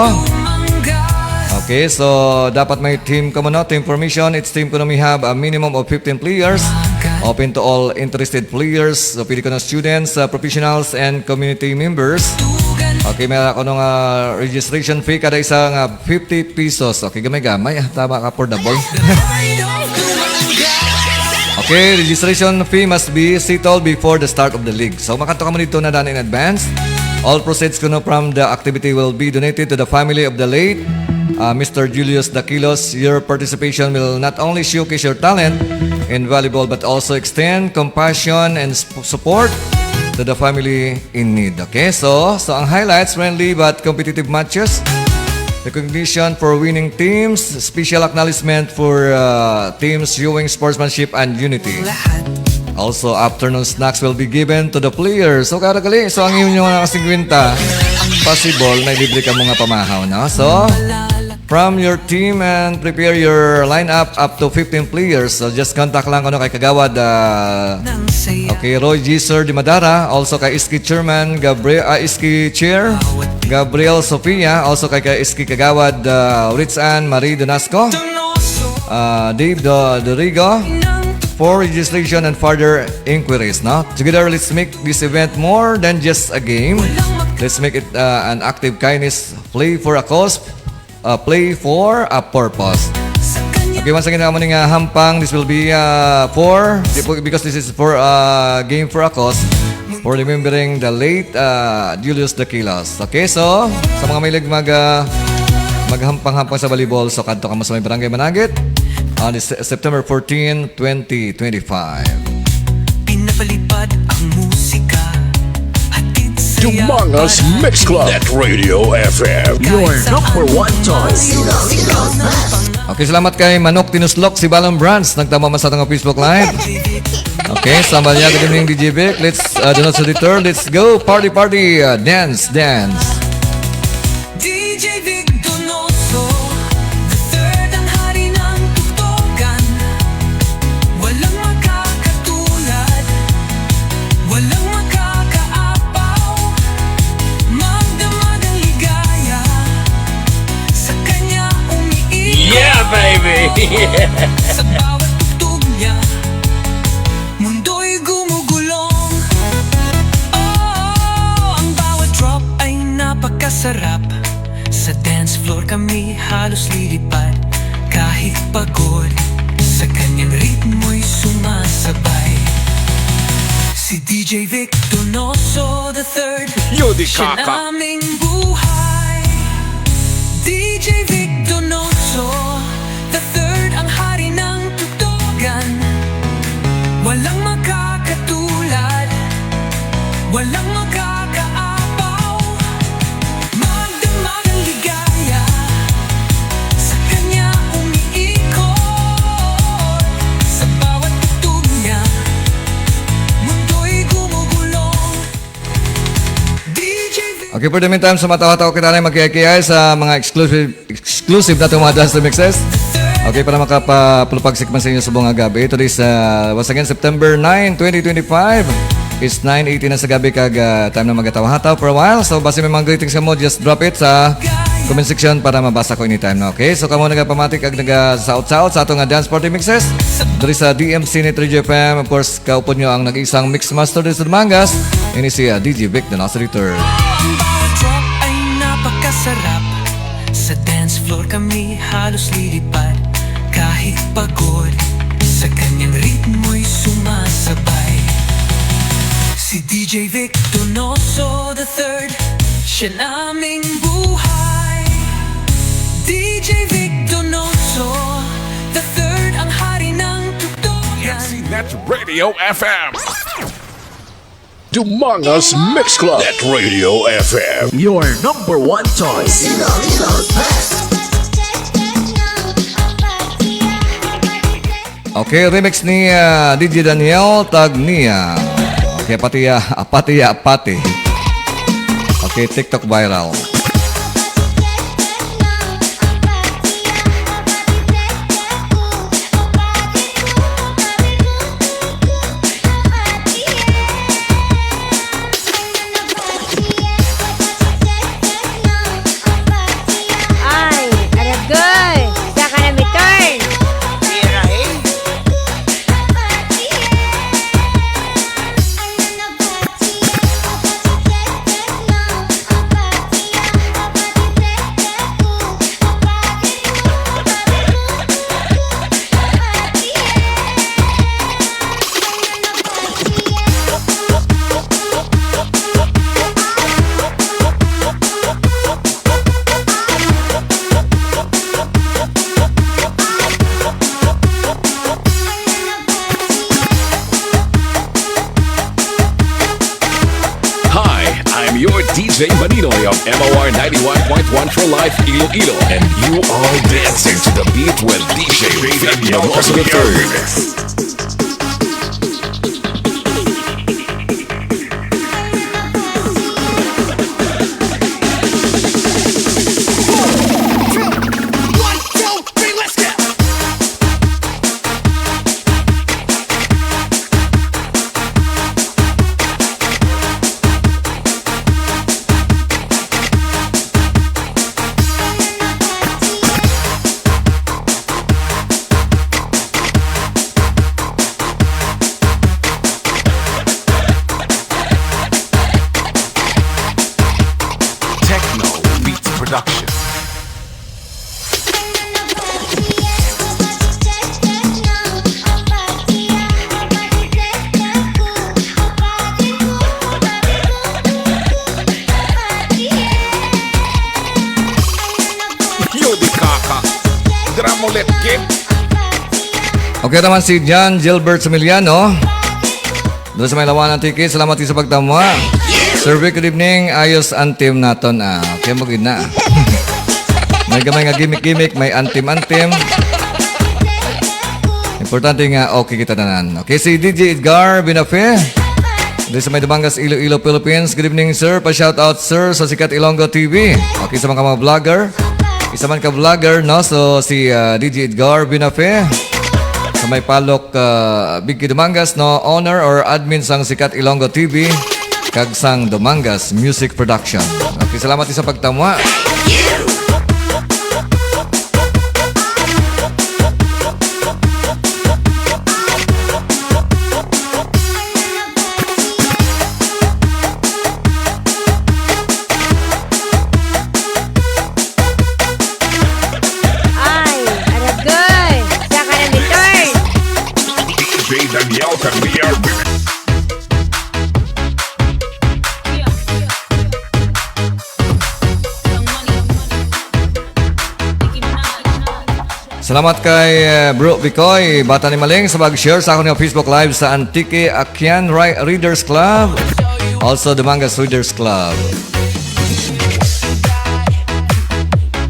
Okay, so dapat may team ka mo, no? Team formation, it's team ko na may have a minimum of 15 players. Open to all interested players. So pili ko na students, professionals, and community members. Okay, may ako nung registration fee kada isa nga 50 pesos. Okay, gamay-gamay. Tama ka, affordable. Okay, registration fee must be settled before the start of the league. So makanto ka mo dito na done in advance. All proceeds kuno from the activity will be donated to the family of the late Mr. Julius Dakilos. Your participation will not only showcase your talent in volleyball but also extend compassion and support to the family in need. Okay, so ang highlights, friendly but competitive matches, recognition for winning teams, special acknowledgement for teams showing sportsmanship and unity. lahat. Also, afternoon snacks will be given to the players. So, karagali. So, ang inyo mga kasingwinta, possible na libre ka mga pamahaw, no? So, from your team and prepare your lineup up to 15 players. So, just contact lang kay Kagawad. Nang saya. Okay, Roy G. Sir Di Madara. Also kay Iski Chairman, Iski Chair, Gabriel Sofia. Also kay Iski Kagawad, Ritz Ann Marie Donasco, Donoso. Dave Dorigo, for registration and further inquiries. No? Together, let's make this event more than just a game. Let's make it an active kindness, play for a cause, play for a purpose. Sa kanya Okay, once again, naman nga hampang. This will be because this is for game for a cause, for remembering the late Julius Dakilos. Okay, so sa mga mahilig maghampang-hampang sa volleyball, so kadto ka mo sa may Barangay Managit on September 14, 2025. pinapalipad ang musika. Hatid saya. Humongous Mix Club. Net Radio FM. Your number one choice. Okay, salamat kay Manok Tinuslok, si Balon Brands. Nagtama man sa atong Facebook Live. Okay, sambal niya. Good evening, DJ Vic. Let's do not return. Let's go. Party, party. Dance, dance. DJ Vic Donoso, the third ang hari ng tugtugan. Walang makakatulad, walang makakaapaw. Magdamag ang ligaya, sa kanya umiikot. Yeah, baby! Sa bawat tugtog niya, mundo'y gumugulong. Oh, ang bawat drop ay napakasarap. Sa dance floor kami halos lilipad. Kahit pagod, sa kanyang ritmo'y sumasabay. Si DJ Vic Donoso the third, Yodi siya Kaka. naming buhay. DJ Vic Donoso the third, ang hari ng tugtugan. Walang makakatulad, walang makakaapaw. Magdamag ang ligaya, sa kanya umiikot. Sa bawat tugtog niya, mundo'y gumugulong. DJ Vic. Okay, for the meantime, sa matawa-tawa kita na magkiyay sa mga exclusive na itong mga dance remixes. Okay, para makapapulupagsik man sa inyo sa buong gabi. Ito is, once again, September 9, 2025. It's 9:18 na sa gabi kag time na magatawa-hataw for a while. So, basta may mga greetings ka mo, just drop it sa comment section para mabasa ko anytime na. Okay, so kamo nagapamatik ag naga-south-south sa atong dance party mixes. Dari sa DMC Net Radio FM. Of course, kaupod nyo ang nag-isang mix master din sa Mangas. Ini si DJ Vic Donoso III. Ang bawat drop ay napakasarap. Sa dance floor kami halos lilipad. Kahit pagod, sa kanyang ritmo'y sumasabay. Si DJ Vic Donoso the third, siya naming buhay. DJ Vic Donoso the third, ang hari ng tugtugan. Net Radio FM. Humongous Mix Club. Net Radio FM. Your number one choice. Okay, remix ni DJ Daniel Tagnia. Okay, pati. Okay, TikTok viral. Ay, aragay! Saka na return! DJ Maninoy of MOR 91.1 for Life Iloilo, and you are dancing to the beat with DJ Donoso the Third. Production. Okay naman si John Gilbert Samiliano. Doon sa may lawan ng ticket, salamat sa pagtama. Sir Vic, good evening. Ayos antim naton. Okay, magid na. May gamay nga gimmick-gimmick, may antim-antim. Importante nga, okay kita tanan. Okay, si DJ Edgar Binafe. Doon sa may Dumangas, Iloilo, Philippines. Good evening, sir. Pa-shoutout, sir, sa Sikat Ilonggo TV. Okay, sa mga vlogger. Isa man ka vlogger, no? So, si DJ Edgar Binafe. Sa may palok, Bigki Dumangas, no? Owner or admin sang Sikat Ilonggo TV. Kag sang Dumangas Music Production. Okay, salamat sa pagtamwa. Ay, aragay. Sa ka na return. DJ Daniel Carnier. Salamat kay Bro Bicoy, Bata ni Maling, sa mag-share sa akong Facebook Live sa Antique Akyan Readers Club. Also, Dumangas Readers Club.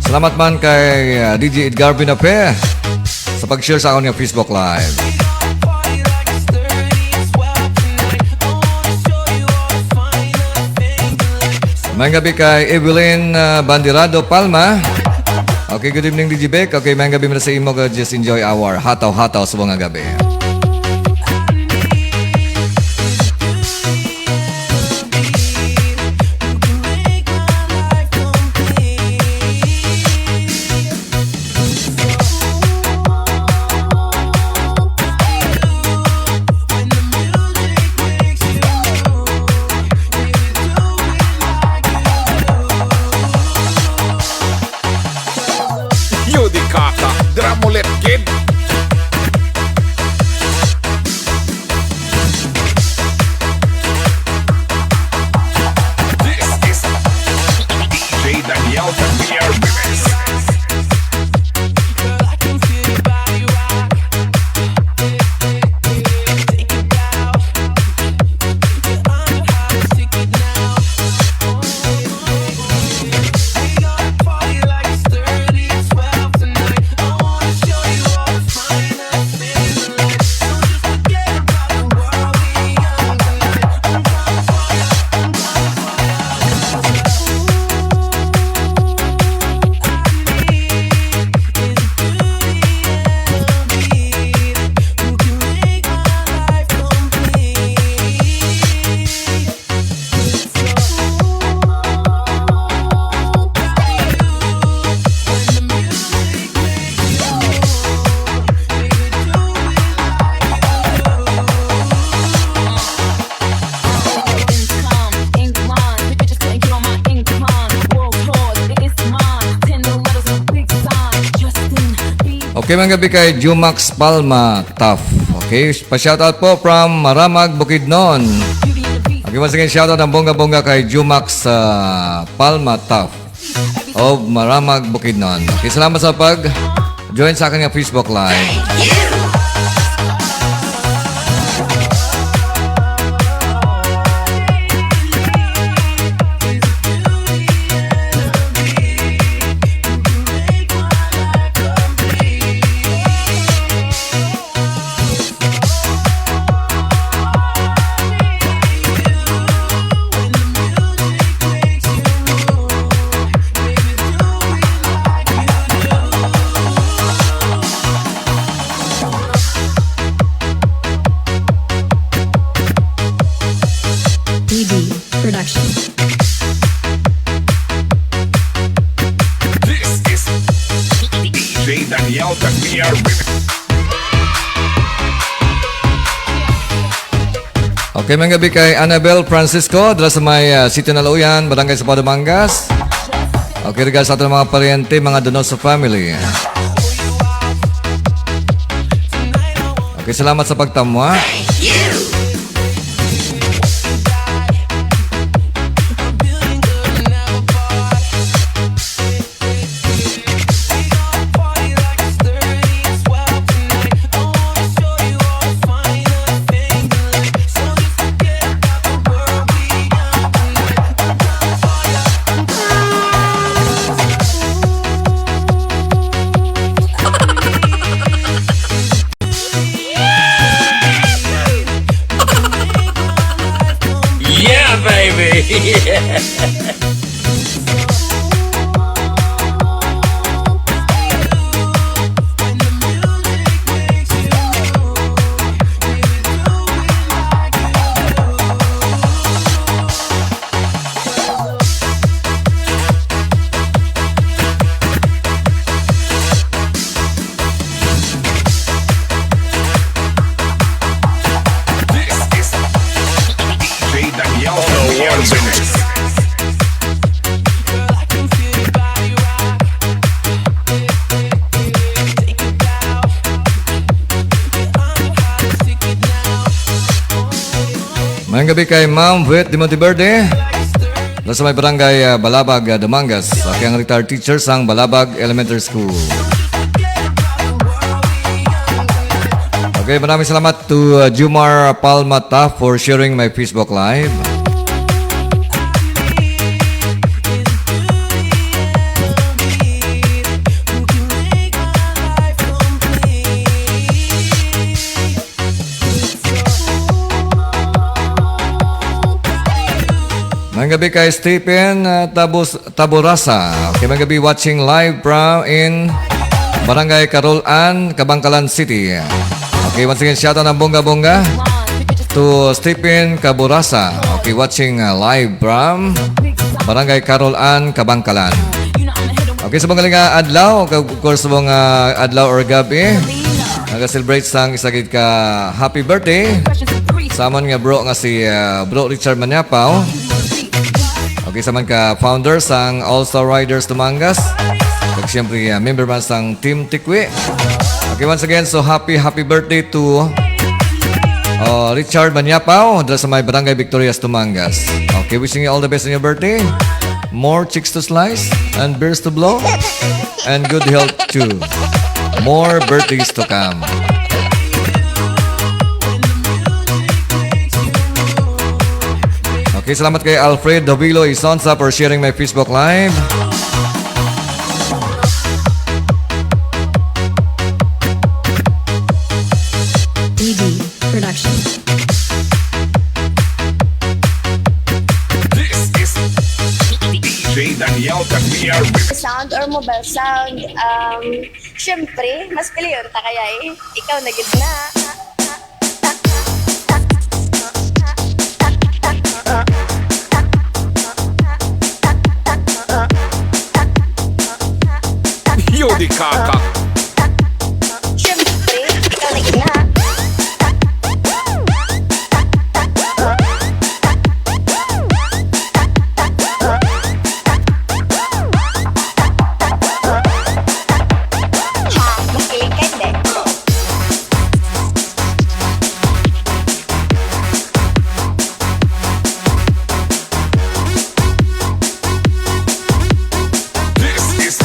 Salamat man kay DJ Edgar Binape sa pag-share sa akong Facebook Live. Mayang gabi kay Evelyn Bandirado Palma. Okay, good evening DJ Beck. Okay, mayang gabi mo na sa imo. Just enjoy our hataw-hataw sa mga gabi. Dramolet Kid. This is DJ Daniel Carnier Remix. Okay, mga gabi kay Jumax Palma Tough. Okay, pa-shoutout po from Maramag, Bukidnon. Okay, once again, shoutout ang bongga-bongga kay Jumax Palma Tough of Maramag, Bukidnon. Okay, salamat sa pag-join sa akin ng Facebook Live. Okay, mga gabi kay Annabel Francisco, dala sa may City Naluyan, Barangay sa Padumangas. Okay, regards sa ating mga paryente, mga Donoso family. Okay, salamat sa pagtamwa. Yeah, baby. Yeah. Mayang gabi kay Ma'am Wet Dimotiberde. Nasa may barangay Balabag, Dumangas. Okay, ang retired teacher sang Balabag Elementary School. Okay, maraming salamat to Jumar Palmata for sharing my Facebook Live. Mayang gabi kay Stephen Taborasa. Okay, mayang gabi watching live from in Barangay Carolan, Kabangkalan City. Okay, once again, shout out ng bongga-bongga to Stephen Caborasa. Okay, watching live from Barangay Carolan, Kabangkalan. Okay, sa mga nga adlaw, of course, sa mga adlaw or gabi, nag-celebrate sang isagid ka happy birthday. Samon nga bro nga si Bro Richard Manyapaw. Okay, saman ka founder sang All-Star Riders Dumangas. Kag siyempre member man sang Team Tikwi. Okay, once again, so happy birthday to Richard Manyapaw dala sa may Barangay Victorias Dumangas. Okay, wishing you all the best on your birthday. More chicks to slice and beers to blow and good health too. More birthdays to come. Okay, salamat kay Alfred Davilo Isonsa for sharing my Facebook Live. DD Production. This is DJ Daniel Cagliar. Sound or mobile sound, syempre, mas pili yun ta kaya ikaw na gitna. Yodi Kaka. Syempre, ikaw na gitna. Mas pili ka hindi. This is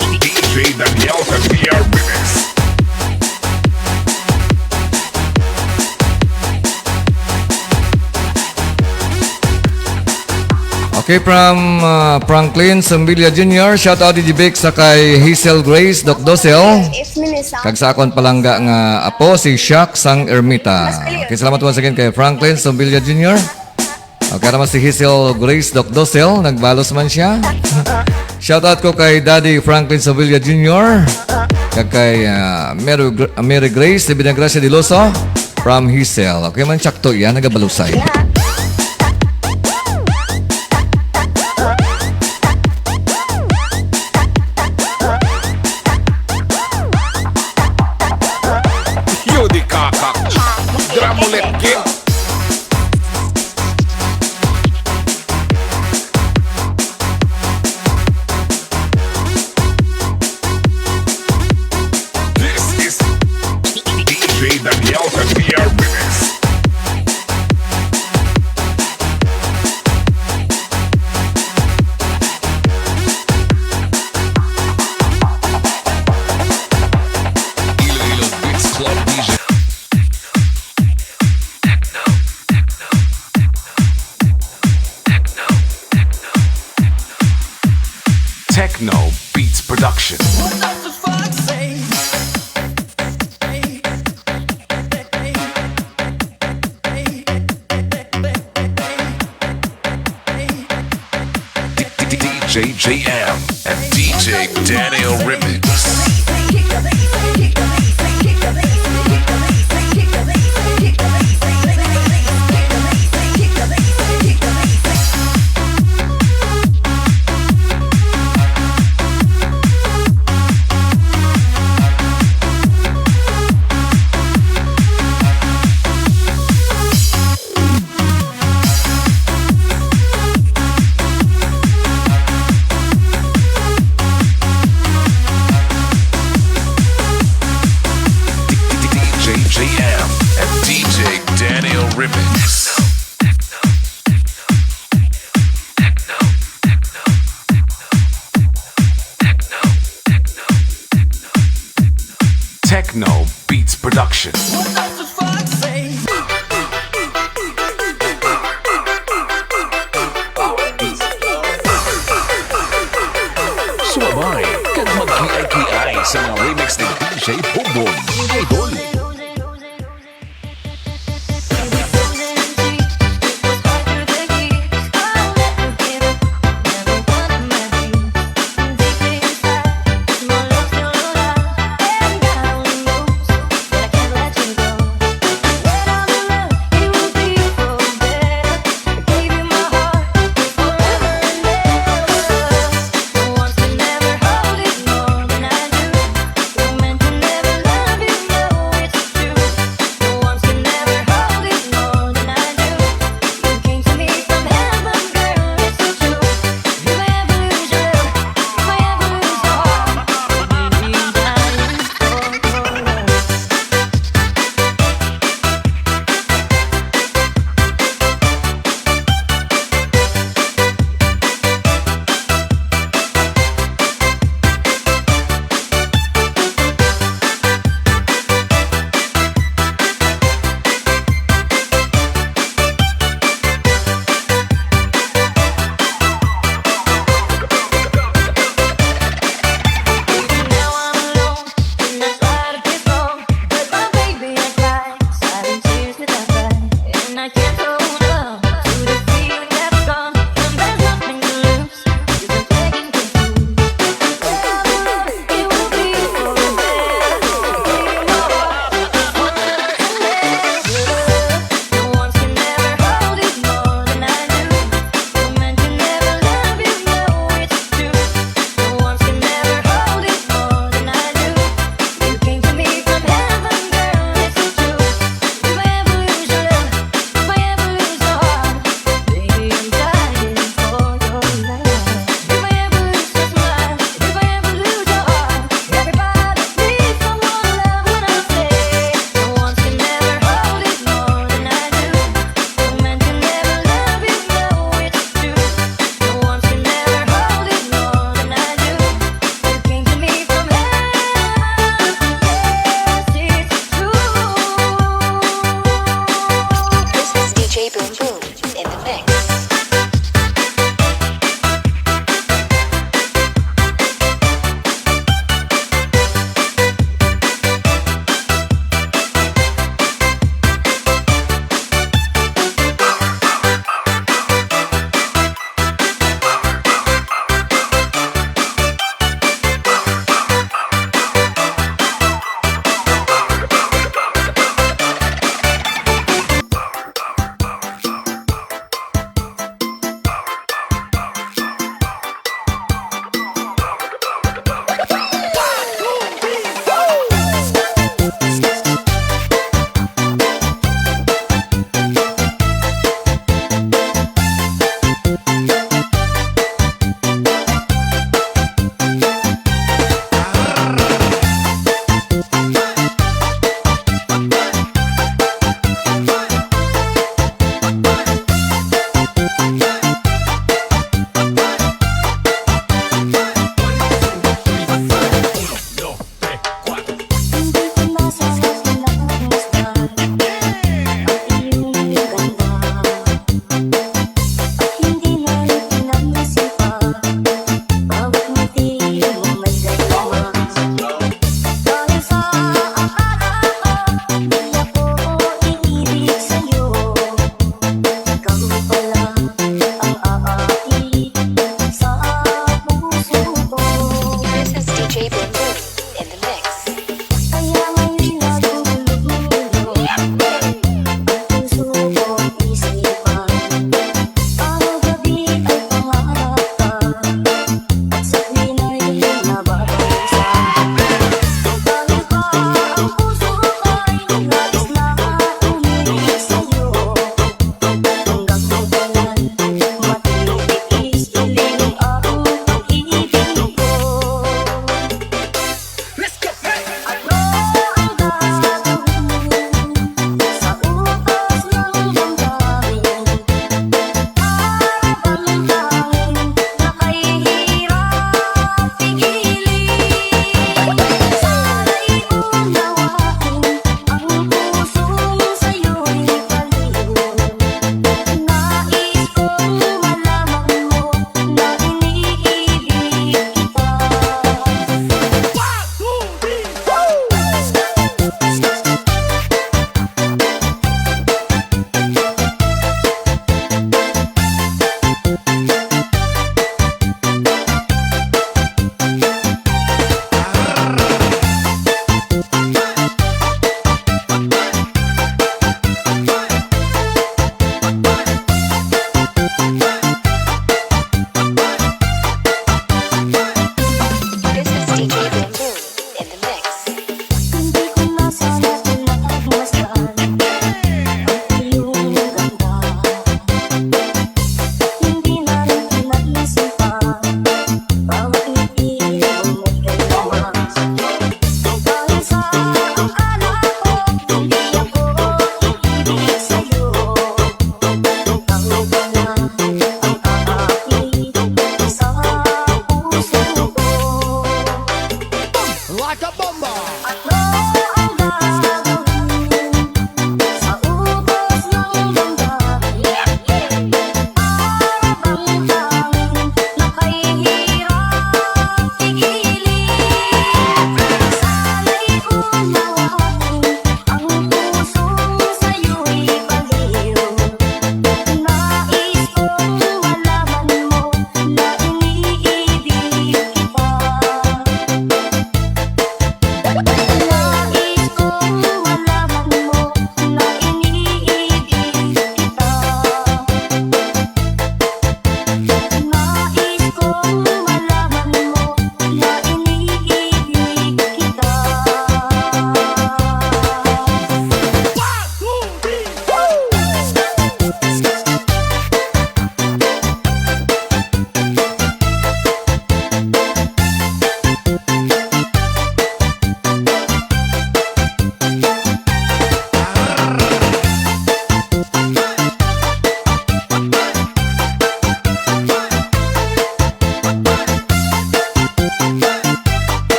DJ Daniel Cagliar Remix. Okay, from Franklin Sambilia Jr. Shout out DJ Vic sa kay Hazel Grace Doc Dosel. If minisound, Kag sa akon palangga nga apo si Shaq sang Ermita. Okay, salamat once again kay Franklin Sambilia Jr. Okay, naman si Hazel Grace Doc Dosel. Nagbalos man siya. Shout out ko kay Daddy Franklin Sambilia Jr. Kag kay Mary Grace de Binagracia de Loso from Hazel. Okay man, sakto yan, nagabalusay. Yodi Kaka. Dramulet King. Techno Beats Production. DJ JM and DJ Daniel Remix. JM and DJ Daniel Remix. Techno Beats Production. Sumabay, kag mag-kiay-kiay sa mga remix ni DJ Bombon. Idol.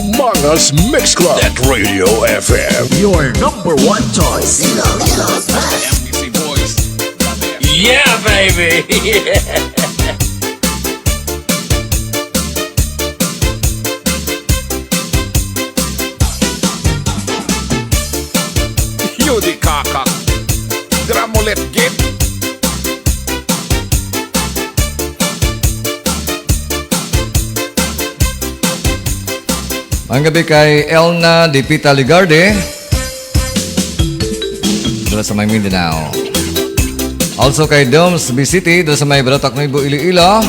Humongous Mix Club. Net Radio FM. Your number one choice. Yeah, baby. You di kakak. Dramolet git. Ang gabi kay Elna Di Pita Ligarde. Dala sa may Mindanao. Also kay Doms City, dala sa may Baratak Nuevo Iloilo.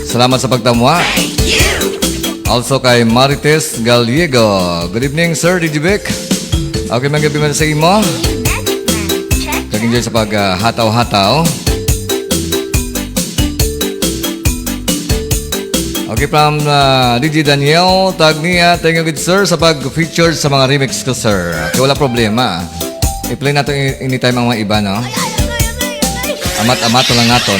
Salamat sa pagtamwa. Also kay Marites Gallego. Good evening, Sir Digivic. Okay, mga gabi man sa imo. Nag-enjoy sa paghataw-hataw. Okay, from DJ Daniel, tag niya, thank you good sir sa pag-featured sa mga remix ko sir. Okay, wala problema. I-play natin anytime ang mga iba, no? Amat-amato lang natin.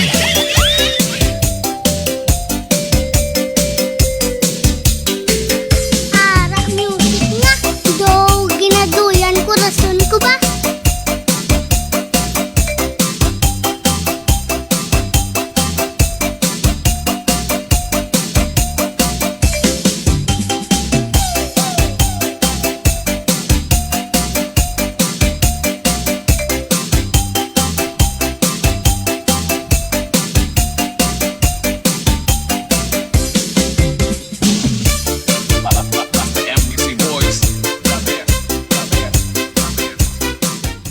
Arak music nga. Do, ginaduyan ko rason ko ba?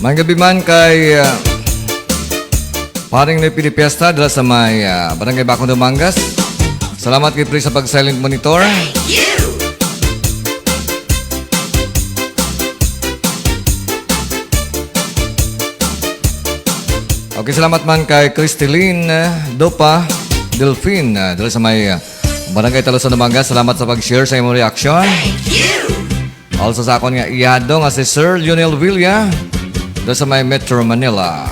May gabi man kay paring na Pilipiesta dala sa may Barangay Bakong Dumangas. Salamat kay Pri sa pag-silent monitor. Okay, salamat man kay Cristelyn Dopa Delfin dala sa may Barangay Talosan Dumangas. Salamat sa pag-share sa imong reaction. Also sa akon nga iyado nga si Sir Lionel Villa dala sa may Metro Manila.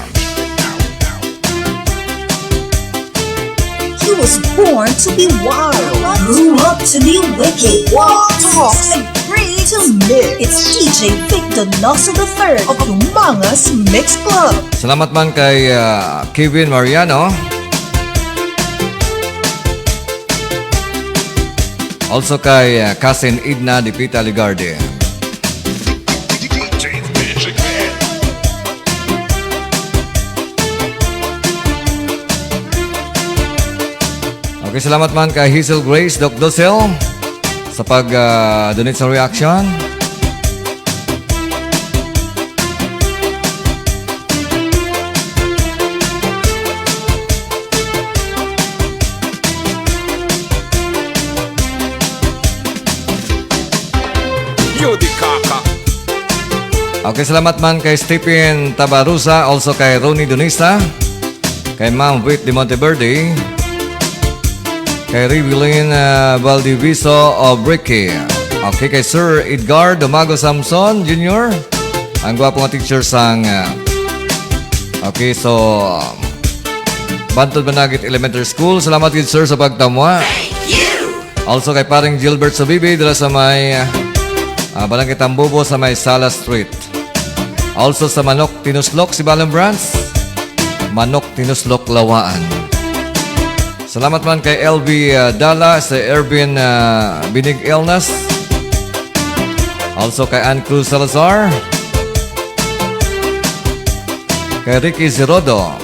He was born to be wild, grew up to be wicked, walk, talk, agree to mix. It's DJ Vic Donoso III of Humongous Mix Club. Salamat man kay Kevin Mariano. Also kay Cousin Edna Di Pita Ligarde. Okay, salamat man kay Hazel Grace Doc Dosel sa pag-donate sa reaction. You di kakak. Okay, salamat man kay Stephen Tabarusa, also kay Ronnie Donista, kay Ma'am Wait de Monteverde, kay Rivelin Valdiviso of Bricky. Okay, kay Sir Edgar Domago Samson Jr., ang gwapong teacher sang okay, so Bantod Banagit Elementary School. Salamat good sir sa pagtamwa. Also kay paring Gilbert Sabibi dala sa may Barangay Tambubo sa may Sala Street. Also sa Manok Tinuslok si Balang Brands, Manok Tinuslok Lawaan. Salamat man kay LV Dala sa Ervin Binig Elnas. Also kay Ann Cruz Salazar, kay Ricky Zerodo.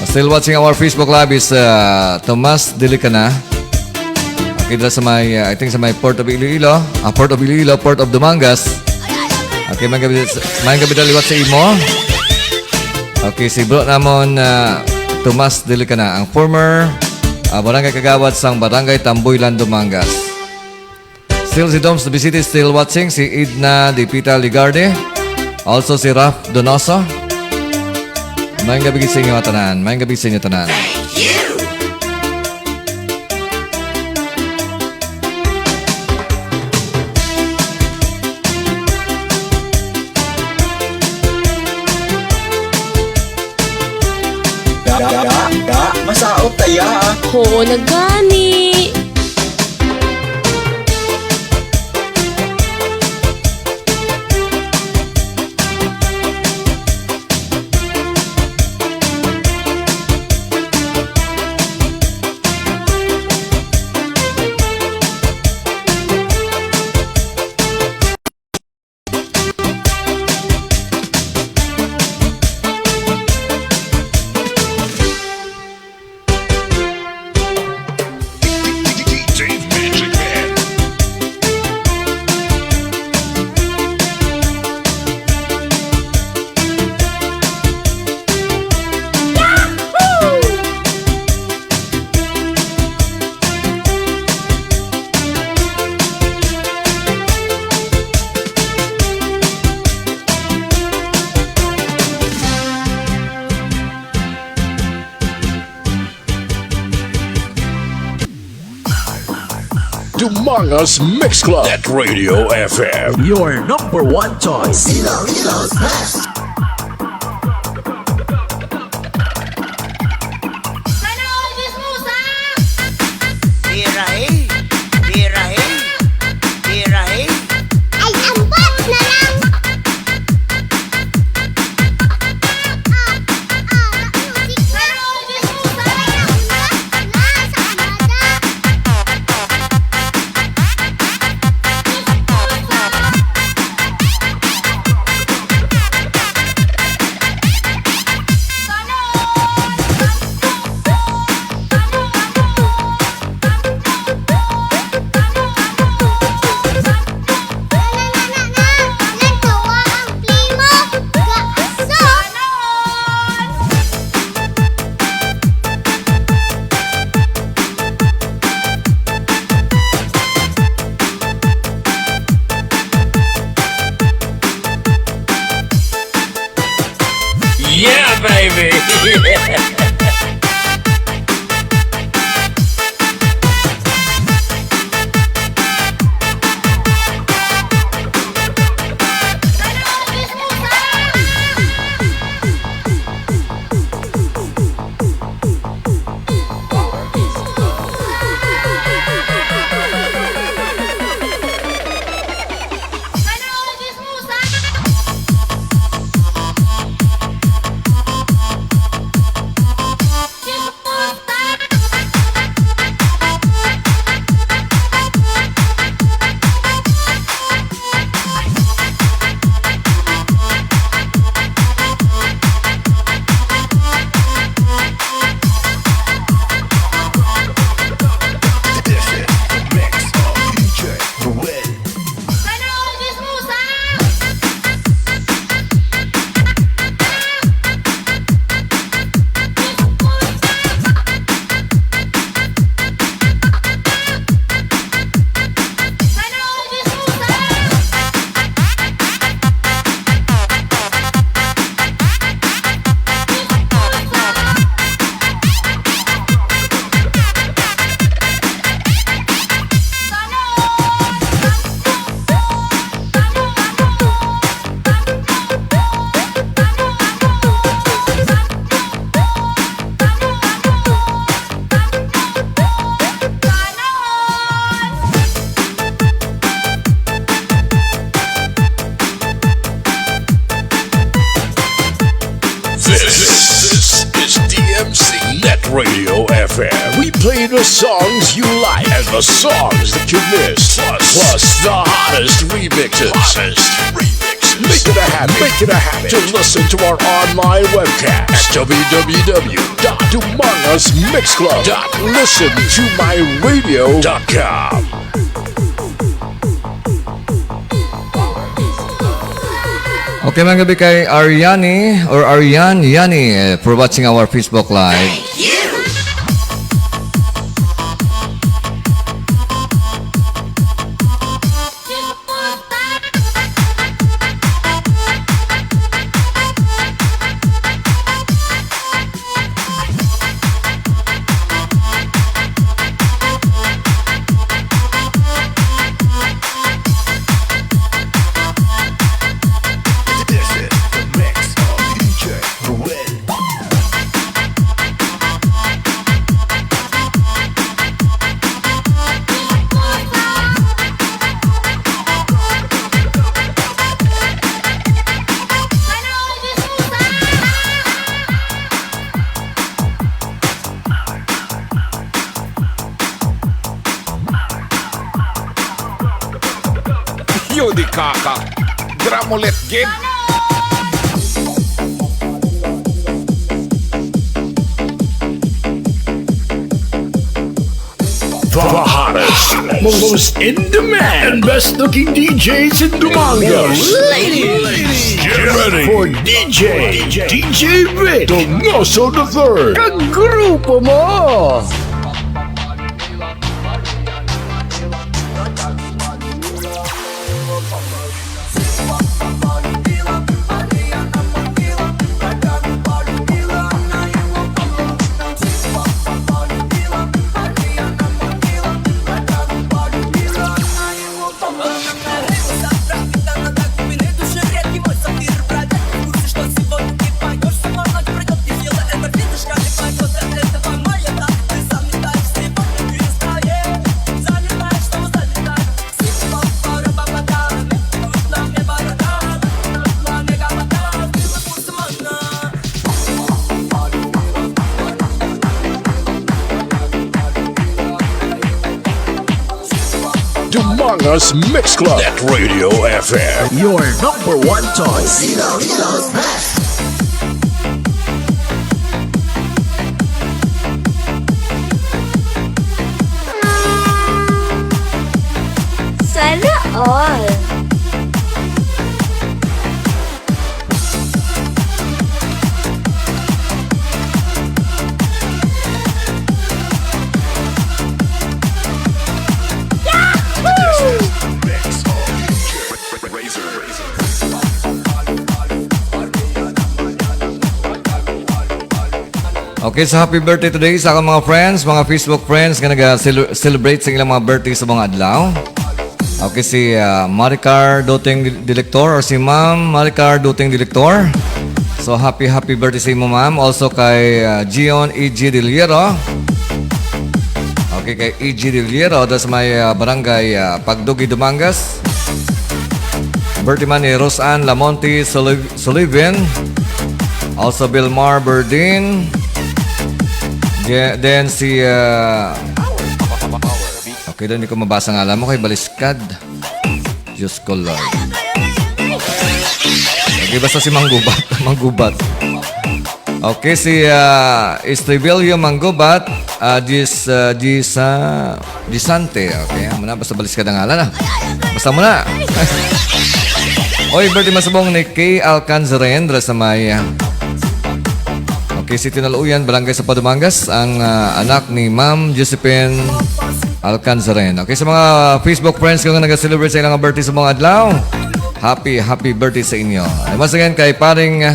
Still watching our Facebook Live is Tomas Delicana. Okay, dala sa may, I think sa may Port of Iloilo, Port of Iloilo, Port of Dumangas. Okay, may gabi daliwat sa imo. Okay, si bro namon Tomas Delicana, ang former barangay kagawad sang Barangay Tamboylan, Dumangas. Still si Doms City still watching, si Edna Di Pita Ligarde. Also si Raf Donoso. May gabi sa inyo tanan. May gabi sa inyo tanan. Masaot taya. Oo na gani. Dumangas Mix Club. Net Radio FM. Your number one choice. Ay, ambat na lang! Yeah, baby. This is DMC Net Radio FM. We play the songs you like and the songs that you missed. Plus the hottest remixes. Make it a habit to listen to our online webcast at www.dumangasmixclub.listentomyradio.com. Okay, mga gabi kay Ariani or Arian Yani for watching our Facebook Live. Amulet Gid. The hottest, most in demand, and best looking DJs in Dumangas. Ladies, get ready for DJ Vic Donoso the Third. Kagrupo mo! Dumangas Mix Club. Net Radio FM. Your number one choice. Ilocos Best. Sana all. Okay, so happy birthday today sa akong mga friends, mga Facebook friends nga nag-celebrate sa ilang mga birthday sa mga adlaw. Okay, si Maricar Doting Director or si Ma'am Maricar Doting Director. So happy birthday sa imo, ma'am. Also kay Gion E.G. Diliero. Okay, kay E.G. Diliero sa may barangay Pagdugi, Dumangas. Birthday man ni Rosanne Lamonte Sullivan. Also Bilmar Berdin. Then si okay, doon hindi ko mabasa ng alam mo kay Baliskad. Diyos ko, Lord. Okay, basta si Manggubat. Okay, si Estrivelio Manggubat. Gisante. Okay, muna basta Baliskad ang alam na. Basta muna. Oy, birthday masabong ni Kay Alcanzaren sa may okay, City Naluyan, Barangay sa Padumangas, ang anak ni Ma'am Josephine Alcanzaren. Okay, sa mga Facebook friends ko nga nag-celebrate sa ilang birthday sa mga adlaw, happy birthday sa inyo. And once again, kay paring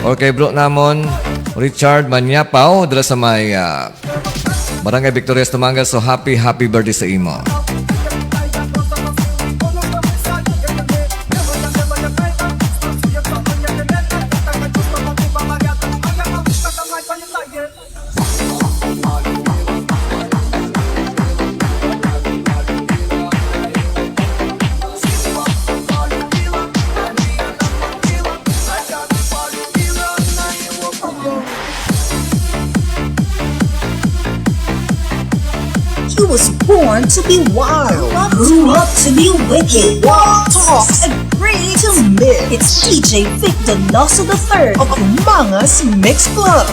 or kay bro namon, Richard Manyapaw, dala sa may Barangay Victorias, Dumangas. So happy birthday sa imo. He was born to be wild, grew up to be wicked, walk, talk, agree to mix. It's DJ Vic Donoso the Third of Dumangas Mix Club.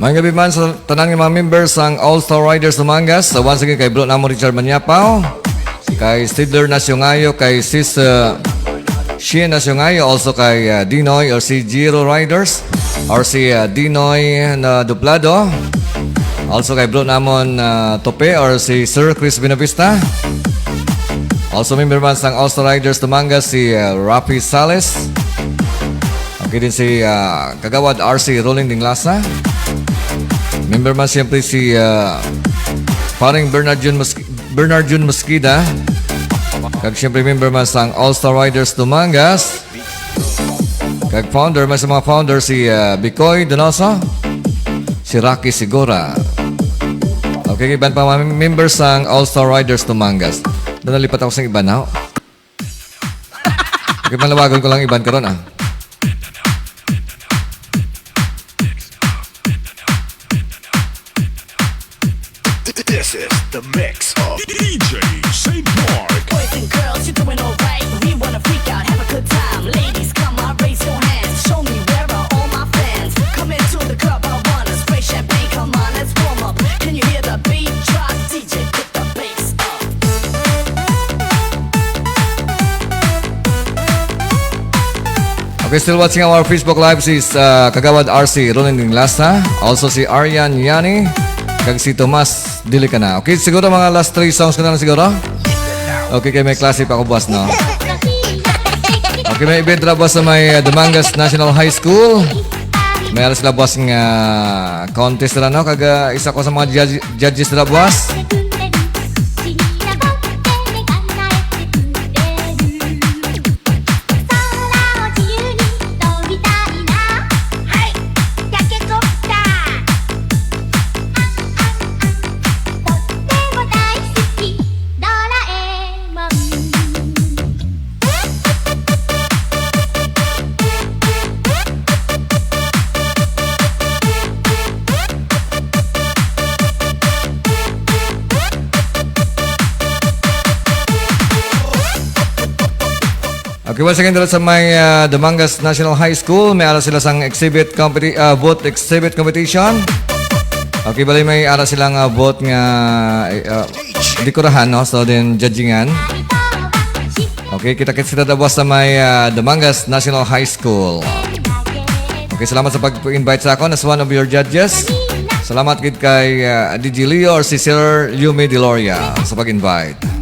Mga gabi man sa tanang mga members ang All-Star Riders Dumangas. So once again kay bro namo Richard Manyapaw, kay Stidler Nasyongayo, kay Sis Shien Nasyongayo, also kay Dinoy or si Giro Riders or si Dinoy na Duplado. Also kay bro namon Tope or si Sir Chris Binavista. Also member man sang All-Star Riders Dumangas si Rafi Sales. Okay din si Kagawad RC Rolling Dinglasa. Member man siyempre si paring Bernard Jun Mosquida. Kag siyempre member man sang All-Star Riders Dumangas. Kag founder man sa mga founder si Bicoy Donoso, si Rocky Sigora. Okay, iban pa mga member sang All-Star Riders Dumangas. Doon nalipat ako sa iban na. Okay, malawagan ko lang iban karon . This is the mix of DJ St. Mark. Boys and girls, you're doing alright. We wanna freak out, have a good time. Ladies, come on, raise your hands. Show me where are all my fans. Come into the club, I wanna spray champagne. Come on, let's warm up. Can you hear the beat drop? DJ, put the bass up. Okay, still watching our Facebook Live si Kagawad RC Ronin Lasa, also si Aryan Yani, kag si Tomas Dili ka na. Okay, siguro mga last 3 songs ko na lang siguro. Okay, kay may klase pa ako boss, no? Okay, may event na boss sa may Dumangas National High School. May alas na boss ng contest na, no? Kag isa ko sa mga judges na boss. Okay, once again, dito sa may Dumangas National High School, may aras sila sang vote exhibit competition. Okay, bali may aras silang vote nga dekorahan, no? So, then judgingan. Okay, kita-kits kita dabas sa may Dumangas National High School. Okay, salamat sa pag-invite sa ako as one of your judges. Salamat kid kay DJ Leo or si Sir Yumi Deloria sa pag-invite.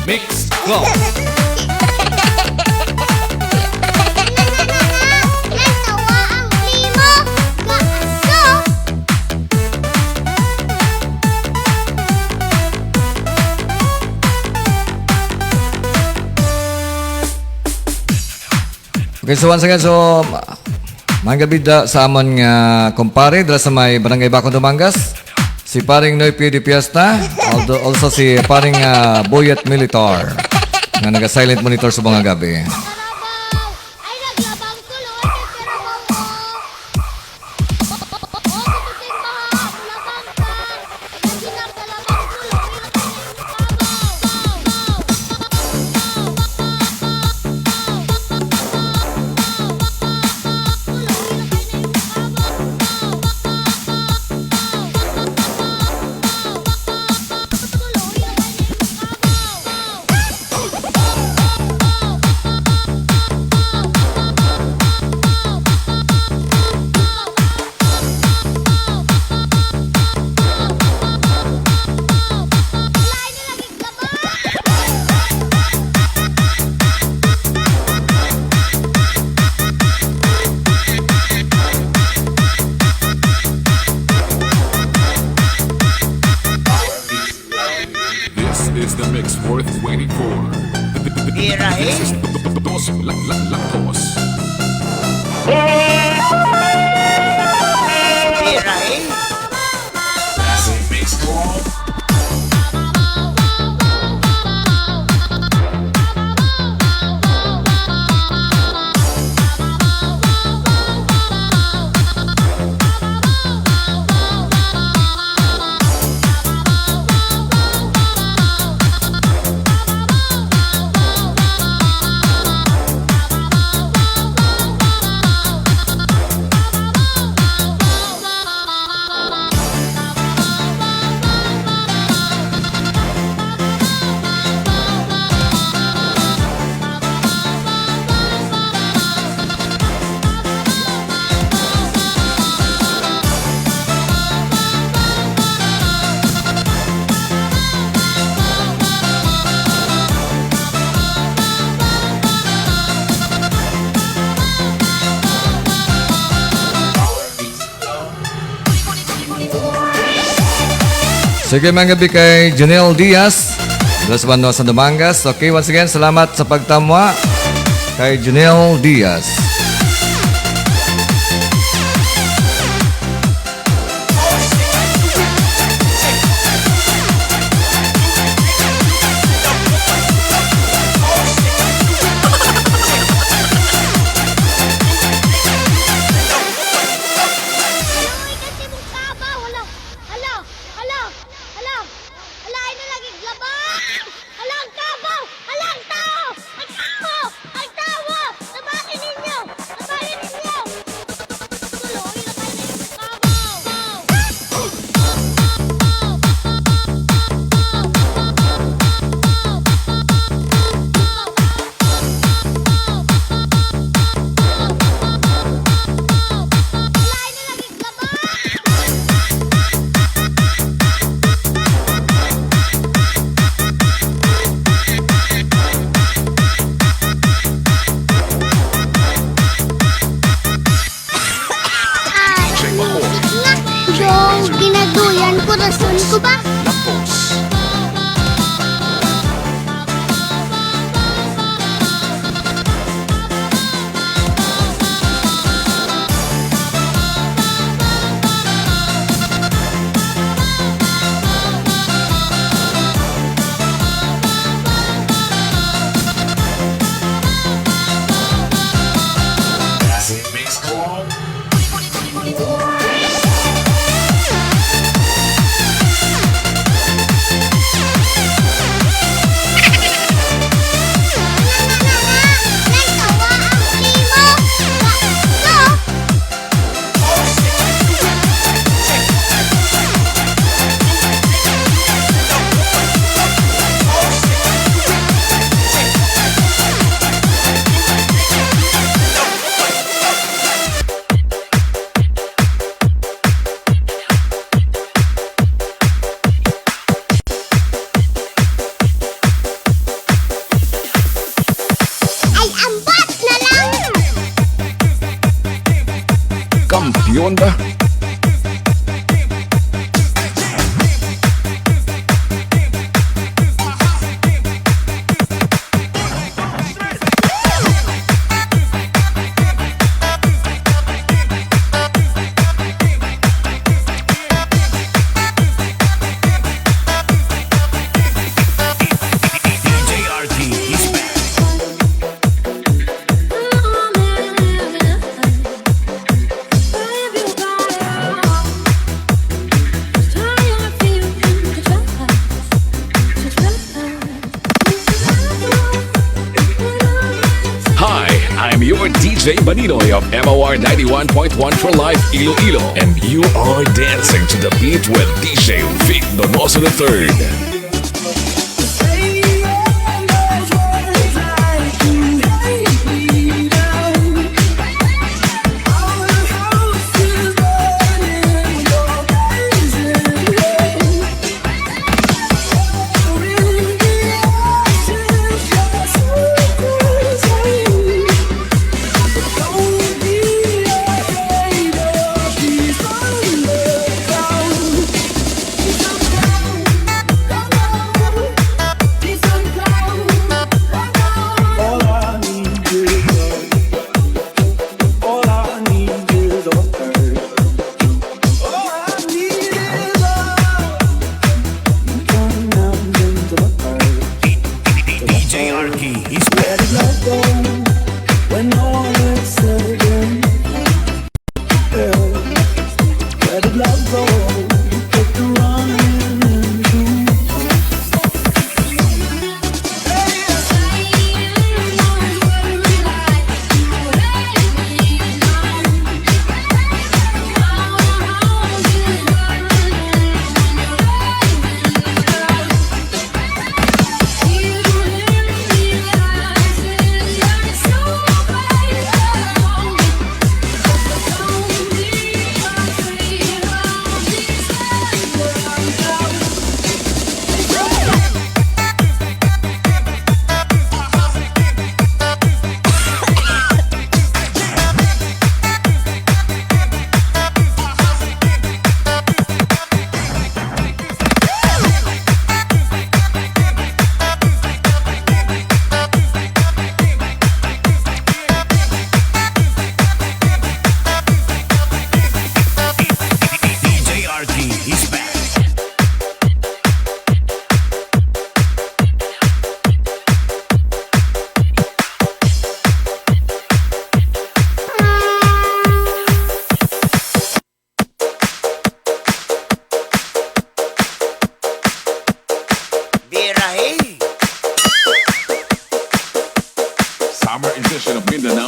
Mix Club. Okay, so once again, mga gabi sa amon nga kumpare dala sa may Barangay Bacong Dumangas. Si paring Noy P. Di Fiesta, also si paring Boyet Militar nga naga-silent monitor sa mga gabi. Is the mix worth waiting for? This is Dos Lactos. Sige, mga gabi kay Janelle Diaz. Los Banos sa Dumangas. Okay, once again, salamat sa pagtamwa kay Janelle Diaz. Ginaduyan ko rason ko ba? Kampiyon ba? I'm your DJ Baninoy of MOR 91.1 for Life Iloilo, and you are dancing to the beat with DJ Vic Donoso III.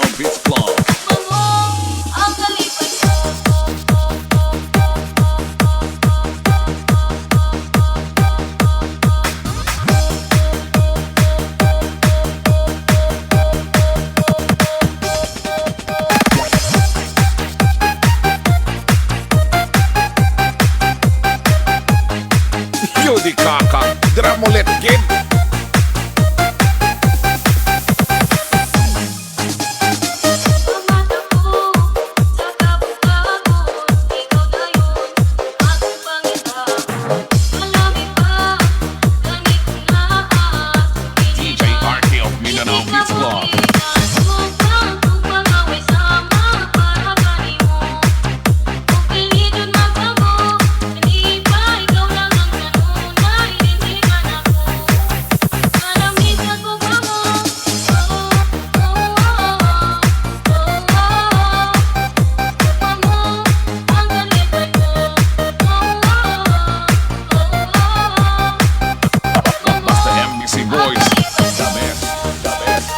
Mindanao Beats Club. Yudi Kaka, Dramolet Kid. DJ RT of Mindanao Beats Club. Basta MBC Boys. The best, the best, the best.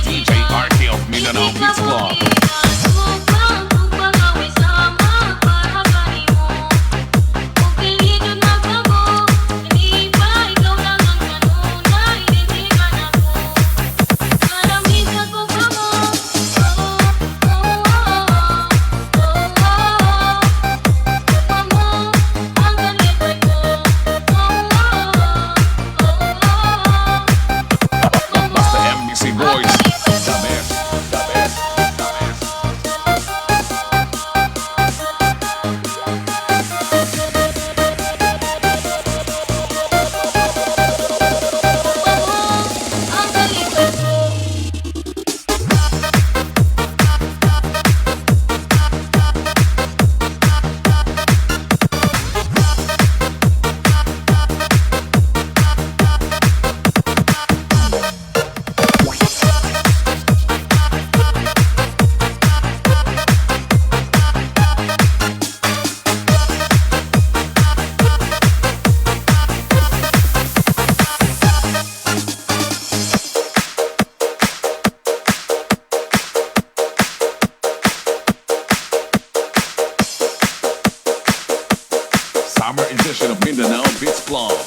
DJ RT of Mindanao Beats Club. Basta MBC Boys. The best, the best, the best. Summer edition of Mindanao Beats Club.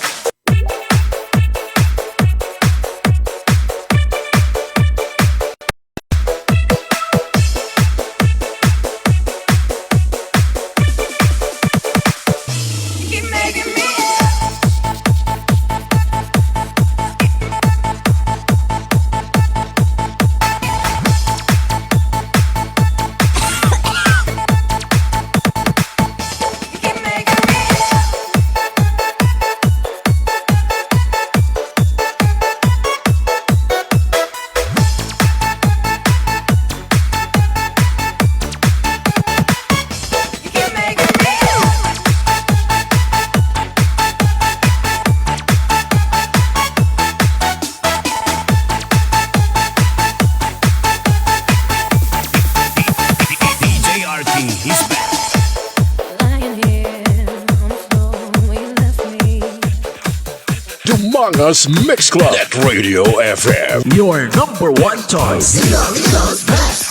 DJ RT, he's back. Humongous Mix Club. Net Radio FM. Your number one choice. Ilocos Best.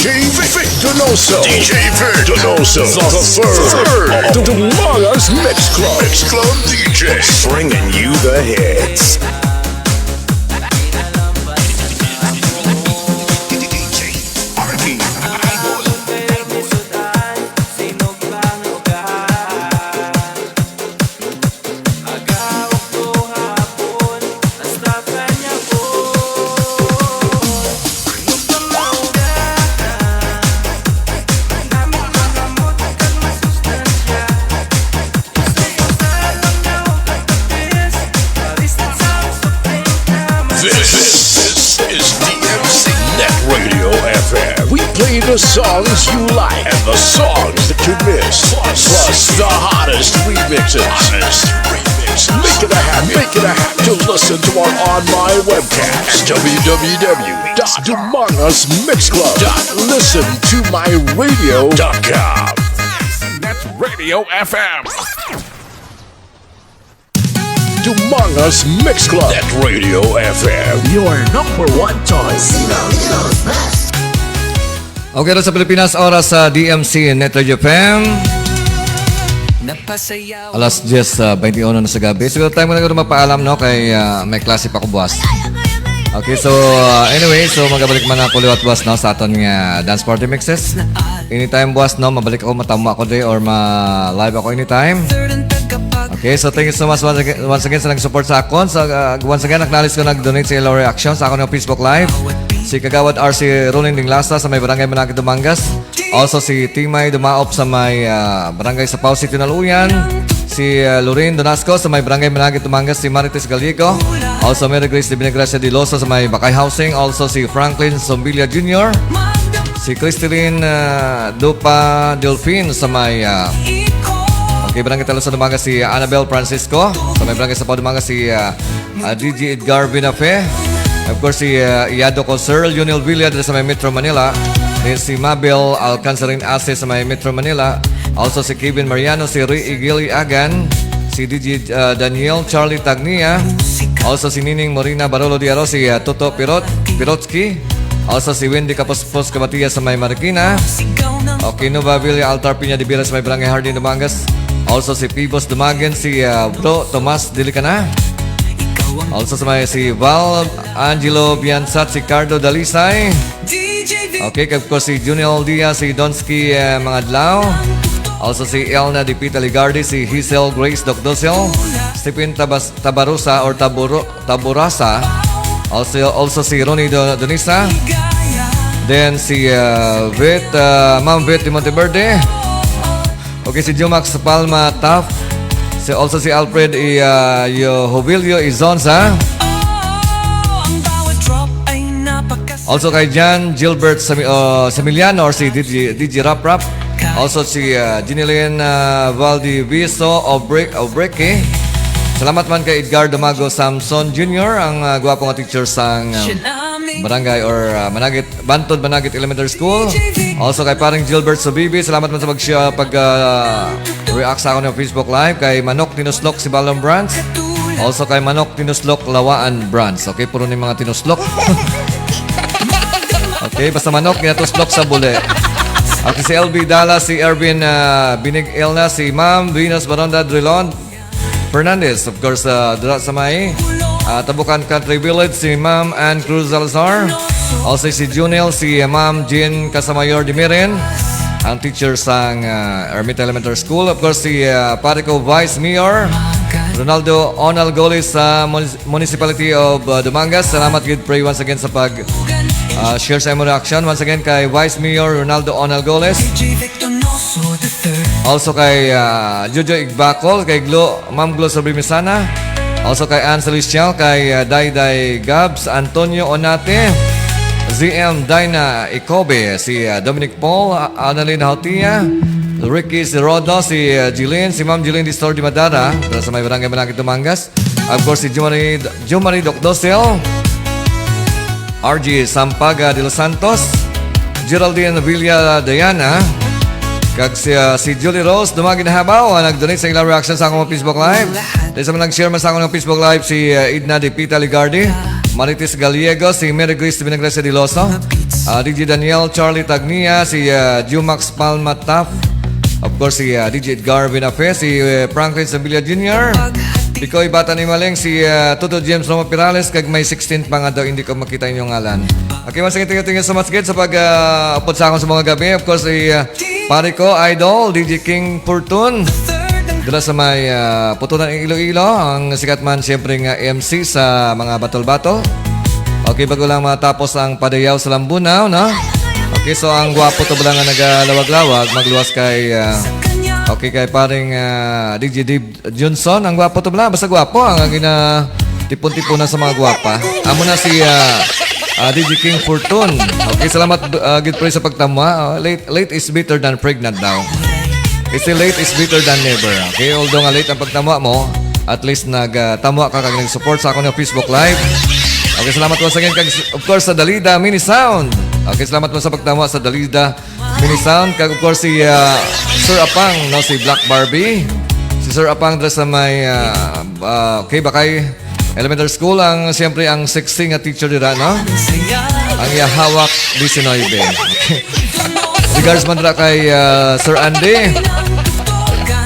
DJ Vic Donoso. DJ Vic Donoso. The third of the Mangas Mix Club. Mix Club DJs. Bringing you the hits. This is DMC Net Radio FM. We play the songs you like and the songs that you miss. Plus the hottest remixes. Make it a habit to listen to our online webcast. www.mixclub.listentomyradio.com. Net Radio FM. Dumangas Mix Club. Net Radio FM. Your number one choice. Okay, sa Pilipinas, oras sa DMC Net Radio FM. Alas 10:21 na sa gabi. Siguro tayo muna mapaalam, no? Kay may klase pa ko, boss. Okay, so anyway, so magabalik man ako liwat, boss, no? Sa aton nga dance party mixes. Anytime, boss, no? Mabalik ako, matamo ako day or ma-live ako anytime. Okay, so thank you so much once again sa nag-support sa akon. So, once again, acknowledge ko nag-donate sa Hello Reaction sa akon ng Facebook Live. Si Kagawad RC Rolling Dinglasa sa may Barangay Manakit Dumangas. Also si Timay Dumaop sa may Barangay Sapaw City Naluyan. Si Lorraine Donasco sa may Barangay Manakit Dumangas. Si Marites Gallego. Also Mary Grace de Benegracia de Loso sa may Bakay Housing. Also si Franklin Sombilia Jr. Si Cristelyn Dupa Delfin sa may okay, Barangay Talosa Dumangas si Annabel Francisco. Sa may Barangay Sapaw Dumangas si DJ Edgar Binafe. Of course, si Iado Coser, Lionel Villa sa may Metro Manila. Then si Mabel Alcanzarin Ase sa may Metro Manila. Also si Kevin Mariano, si Ray Igili Agan. Si DJ Daniel Charlie Tagnia. Also si Nining Morina Barolo Diaro, si Toto Pirotsky. Also si Wendy Kapospos Kabatia sa may Marikina. Okay, Nova Villa Altar Piña de Villa sa may Barangay Hardin Dumangas. Also si Pibos Dumagan, si Bro Tomas Dilicana. Also sa may si Val Angelo Biansat, si Cardo Dalisay. Okay, of si Junior Diaz, si Donsky Mangadlao. Also si Elna Di Pita Ligardi, si Hazel Grace Docdosel. Stephen Tabarusa or Taburasa. Also si Ronnie Donisa. Then si Ma'am Vet de Monteverde. Okay, si Jumax Palma Taft. Also si Alfred Jovilio Izonza. Also kay Jan Gilbert Samiliano or si DJ Rap Rap. Also si Ginilene Valdiviso Obreke. Salamat man kay Edgar Damago Samson Jr. ang gwapong teacher sang barangay or Bantod Managit Elementary School. Also kay parang Gilbert Sobibi, salamat man sa react sa ako ng Facebook Live. Kay Manok Tinuslok si Balong Brands. Also kay Manok Tinuslok Lawaan Brands. Okay, puro ni mga tinuslok. Okay, basta Manok kinatuslok sa bule. Okay, si LB Dala, si Ervin Binig Elna, si Ma'am Venus Baronda Drilon Fernandez, of course, sa may Tabukan Country Village, si Ma'am Ann Cruz Salazar. Also si Junel, si Ma'am Jean Casamayor Dimirin, ang teacher sa Ermita Elementary School. Of course, si Parico Vice Mayor Ronaldo Onalgolis sa Municipality of Dumangas. Salamat, good pray once again sa share sa imo reaction. Once again kay Vice Mayor Ronaldo Onalgolis. Also kay Jojo Igbacol, kay Ma'am Glo Sobrimisana. Also kay Ann Celestial, kay Dayday Gabs, Antonio Onate, ZM Dina Ikobe, si Dominic Paul, Annalyn Hautia, Ricky si Rodo, si Jilin, si Ma'am Jilin Distor di Madara, sa may Barangay Manakit Dumangas. Of course si Jumari Docdosel, RG Sampaga de los Santos, Geraldine Villa Diana, kag si Julie Rose dumagi na habaw nag-donate sa ilang reaction sa akong Facebook Live. Dahil sa mga nag-share man sa akong Facebook Live si Edna de Pita Ligardi. Marites Gallego, si Mary Grace Vinagracia de Loso, DJ Daniel Charlie Tagnia, si Jumax Palma Taff, of course si DJ Edgar Vinafe, si Franklin Sabilla Jr., Picoy Bata ni Maleng, si Toto James Roma Pirales, kag may 16 pa nga daw, hindi ko makita inyong ngalan. Okay, once again, tingin sa mas sa pag-upod sa akong sa mga gabi. Of course, si pare ko, Idol, DJ King Fortune. Dala sa may putunan ng Iloilo, ang sikat man siyempre nga MC sa mga battle-battle. Okay, bago lang matapos ang padayaw sa Lambunaw, no? Okay, so ang gwapo to ba nga nagalawag-lawag, magluwas kay... okay, kay paring DJ Dave Johnson. Ang gwapo to ba? Basta gwapo. Ang tipon-tipunan sa mga gwapa. Amo na si DJ King Fortune. Okay, salamat good praise sa pagtamwa. Late is better than pregnant daw. Kasi late is better than never. Okay, although nga late ang pagtamwa mo, at least nagtamwa ka kag nag-support sa ako ng Facebook Live. Okay, salamat once again kag of course sa Dalida Mini Sound. Okay, salamat po sa pagtamwa sa Dalida Mini Sound. Kag of course si Sir Apang, no, si Black Barbie. Si Sir Apang dress sa may okay, Bakay Elementary School. Ang siyempre ang sexy nga teacher dira, no? Ang hawak 19. Okay. Regards man dira kay Sir Andy.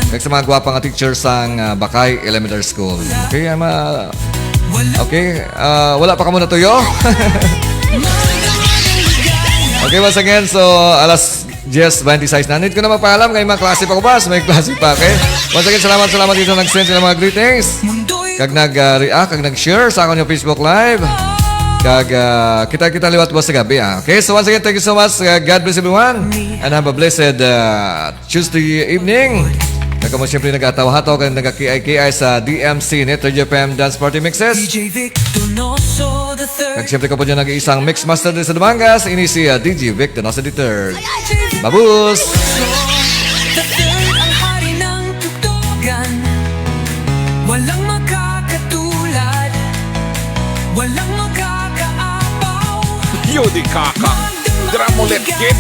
Kag sa mga gwapang nga teacher sang Bakay Elementary School. Okay, okay, wala pa ka muna tuyo. Okay, once again, so alas 10:26 na. Need ko na magpaalam kay mga klase pa ko ba? May klase pa, okay? Once again, salamat dito nag-send sila mga greetings. Kag nag-react, kag nag-share sa akong Facebook Live. Kag kita liwat buwas sa gabi, okay? So once again, thank you so much. God bless everyone. And have a blessed Tuesday evening. Kamo siyempre nag-ataw-hataw kag nag-kiay-kiay sa DMC Netro FM Dance Party Mixes. Kag siyempre ka po dyan nag-iisang mix master din sa Dumangas. Ini si DJ Vic Donoso III. Babus! Walang makakatulad, walang makakaapaw. Yodi kaka, dramulet kid.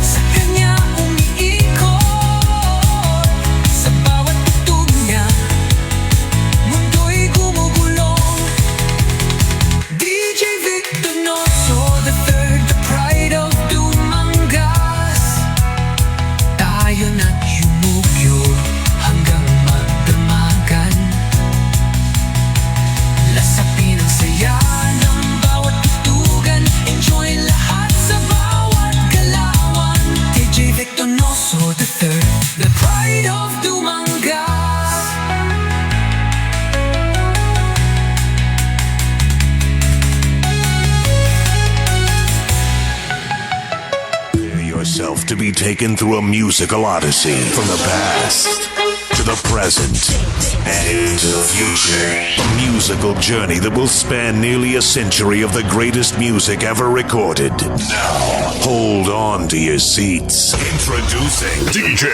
Sa kanya umiikot, sa bawat tugtog niya, mundo'y gumugulong. DJ Vic Donoso III, the pride of Dumangas. Tayo na't yumugyog hanggang magdamagan. Lasapin ang saya ng bawat tutugan. Enjoy lahat sa bawat galawan. DJ Vic Donoso III, the pride of Dumangas. Prepare yourself to be taken through a musical odyssey from the past to the present and into the future. A musical journey that will span nearly a century of the greatest music ever recorded. Now, hold on to your seats. Introducing DJ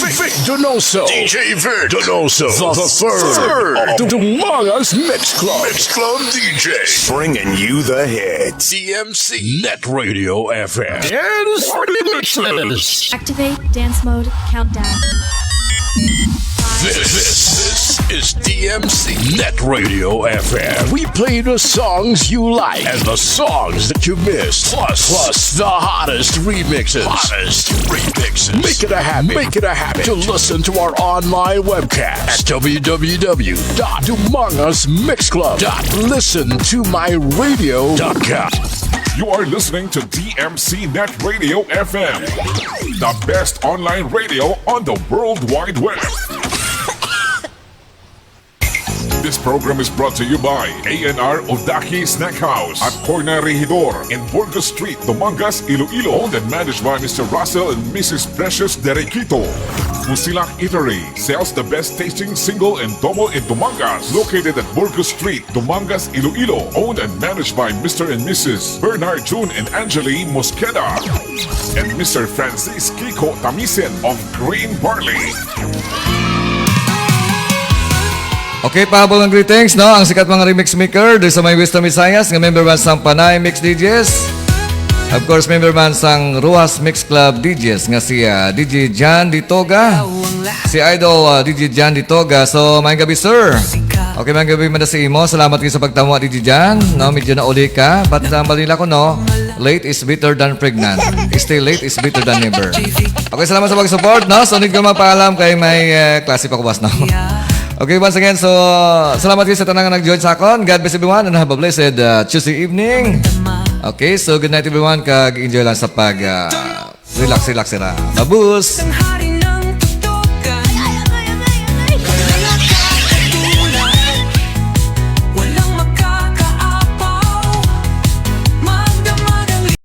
Vic Donoso. DJ Vic Donoso. The third of Dumangas Mix Club. Mix Club DJs. bringing you the hits. DMC Net Radio FM. Activate dance mode countdown. This is DMC Net Radio FM. We play the songs you like and the songs that you missed. Plus the hottest remixes. Make it a habit to listen to our online webcast at www.dumangasmixclub.listentomyradio.com. You are listening to DMC Net Radio FM, the best online radio on the World Wide Web. This program is brought to you by A&R Odaki Snack House at Corner Regidor in Burgos Street, Dumangas, Iloilo, owned and managed by Mr. Russell and Mrs. Precious Derequito. Fusilak Eatery sells the best tasting single and double in Dumangas, located at Burgos Street, Dumangas, Iloilo, owned and managed by Mr. and Mrs. Bernard June and Angeli Mosqueda, and Mr. Francis Kiko Tamisen of Green Barley. Okay, pahabol ng greetings, no? Ang sikat mga remix maker doon sa may Wisdom Visayas, nga member man sang Panay Mix DJs. Of course, member man sang Ruas Mix Club DJs, nga si DJ Jan Ditoga. Si Idol DJ Jan Ditoga. So, may gabi, sir. Okay, mga gabi man sa imo. Salamat kayo sa pagtawa di dyan. No, medyo na uli ka. But balila ko, no, late is better than pregnant. Stay late is better than never. Okay, salamat sa pag-support, no? So, hindi ko mapaalam kay may klase pa ko bas, no? Okay, once again, so, salamat kayo sa tanang nag-join sa akon. God bless everyone and have a blessed Tuesday evening. Okay, so good night everyone. Kag-enjoy lang sa pag relax na. Babus!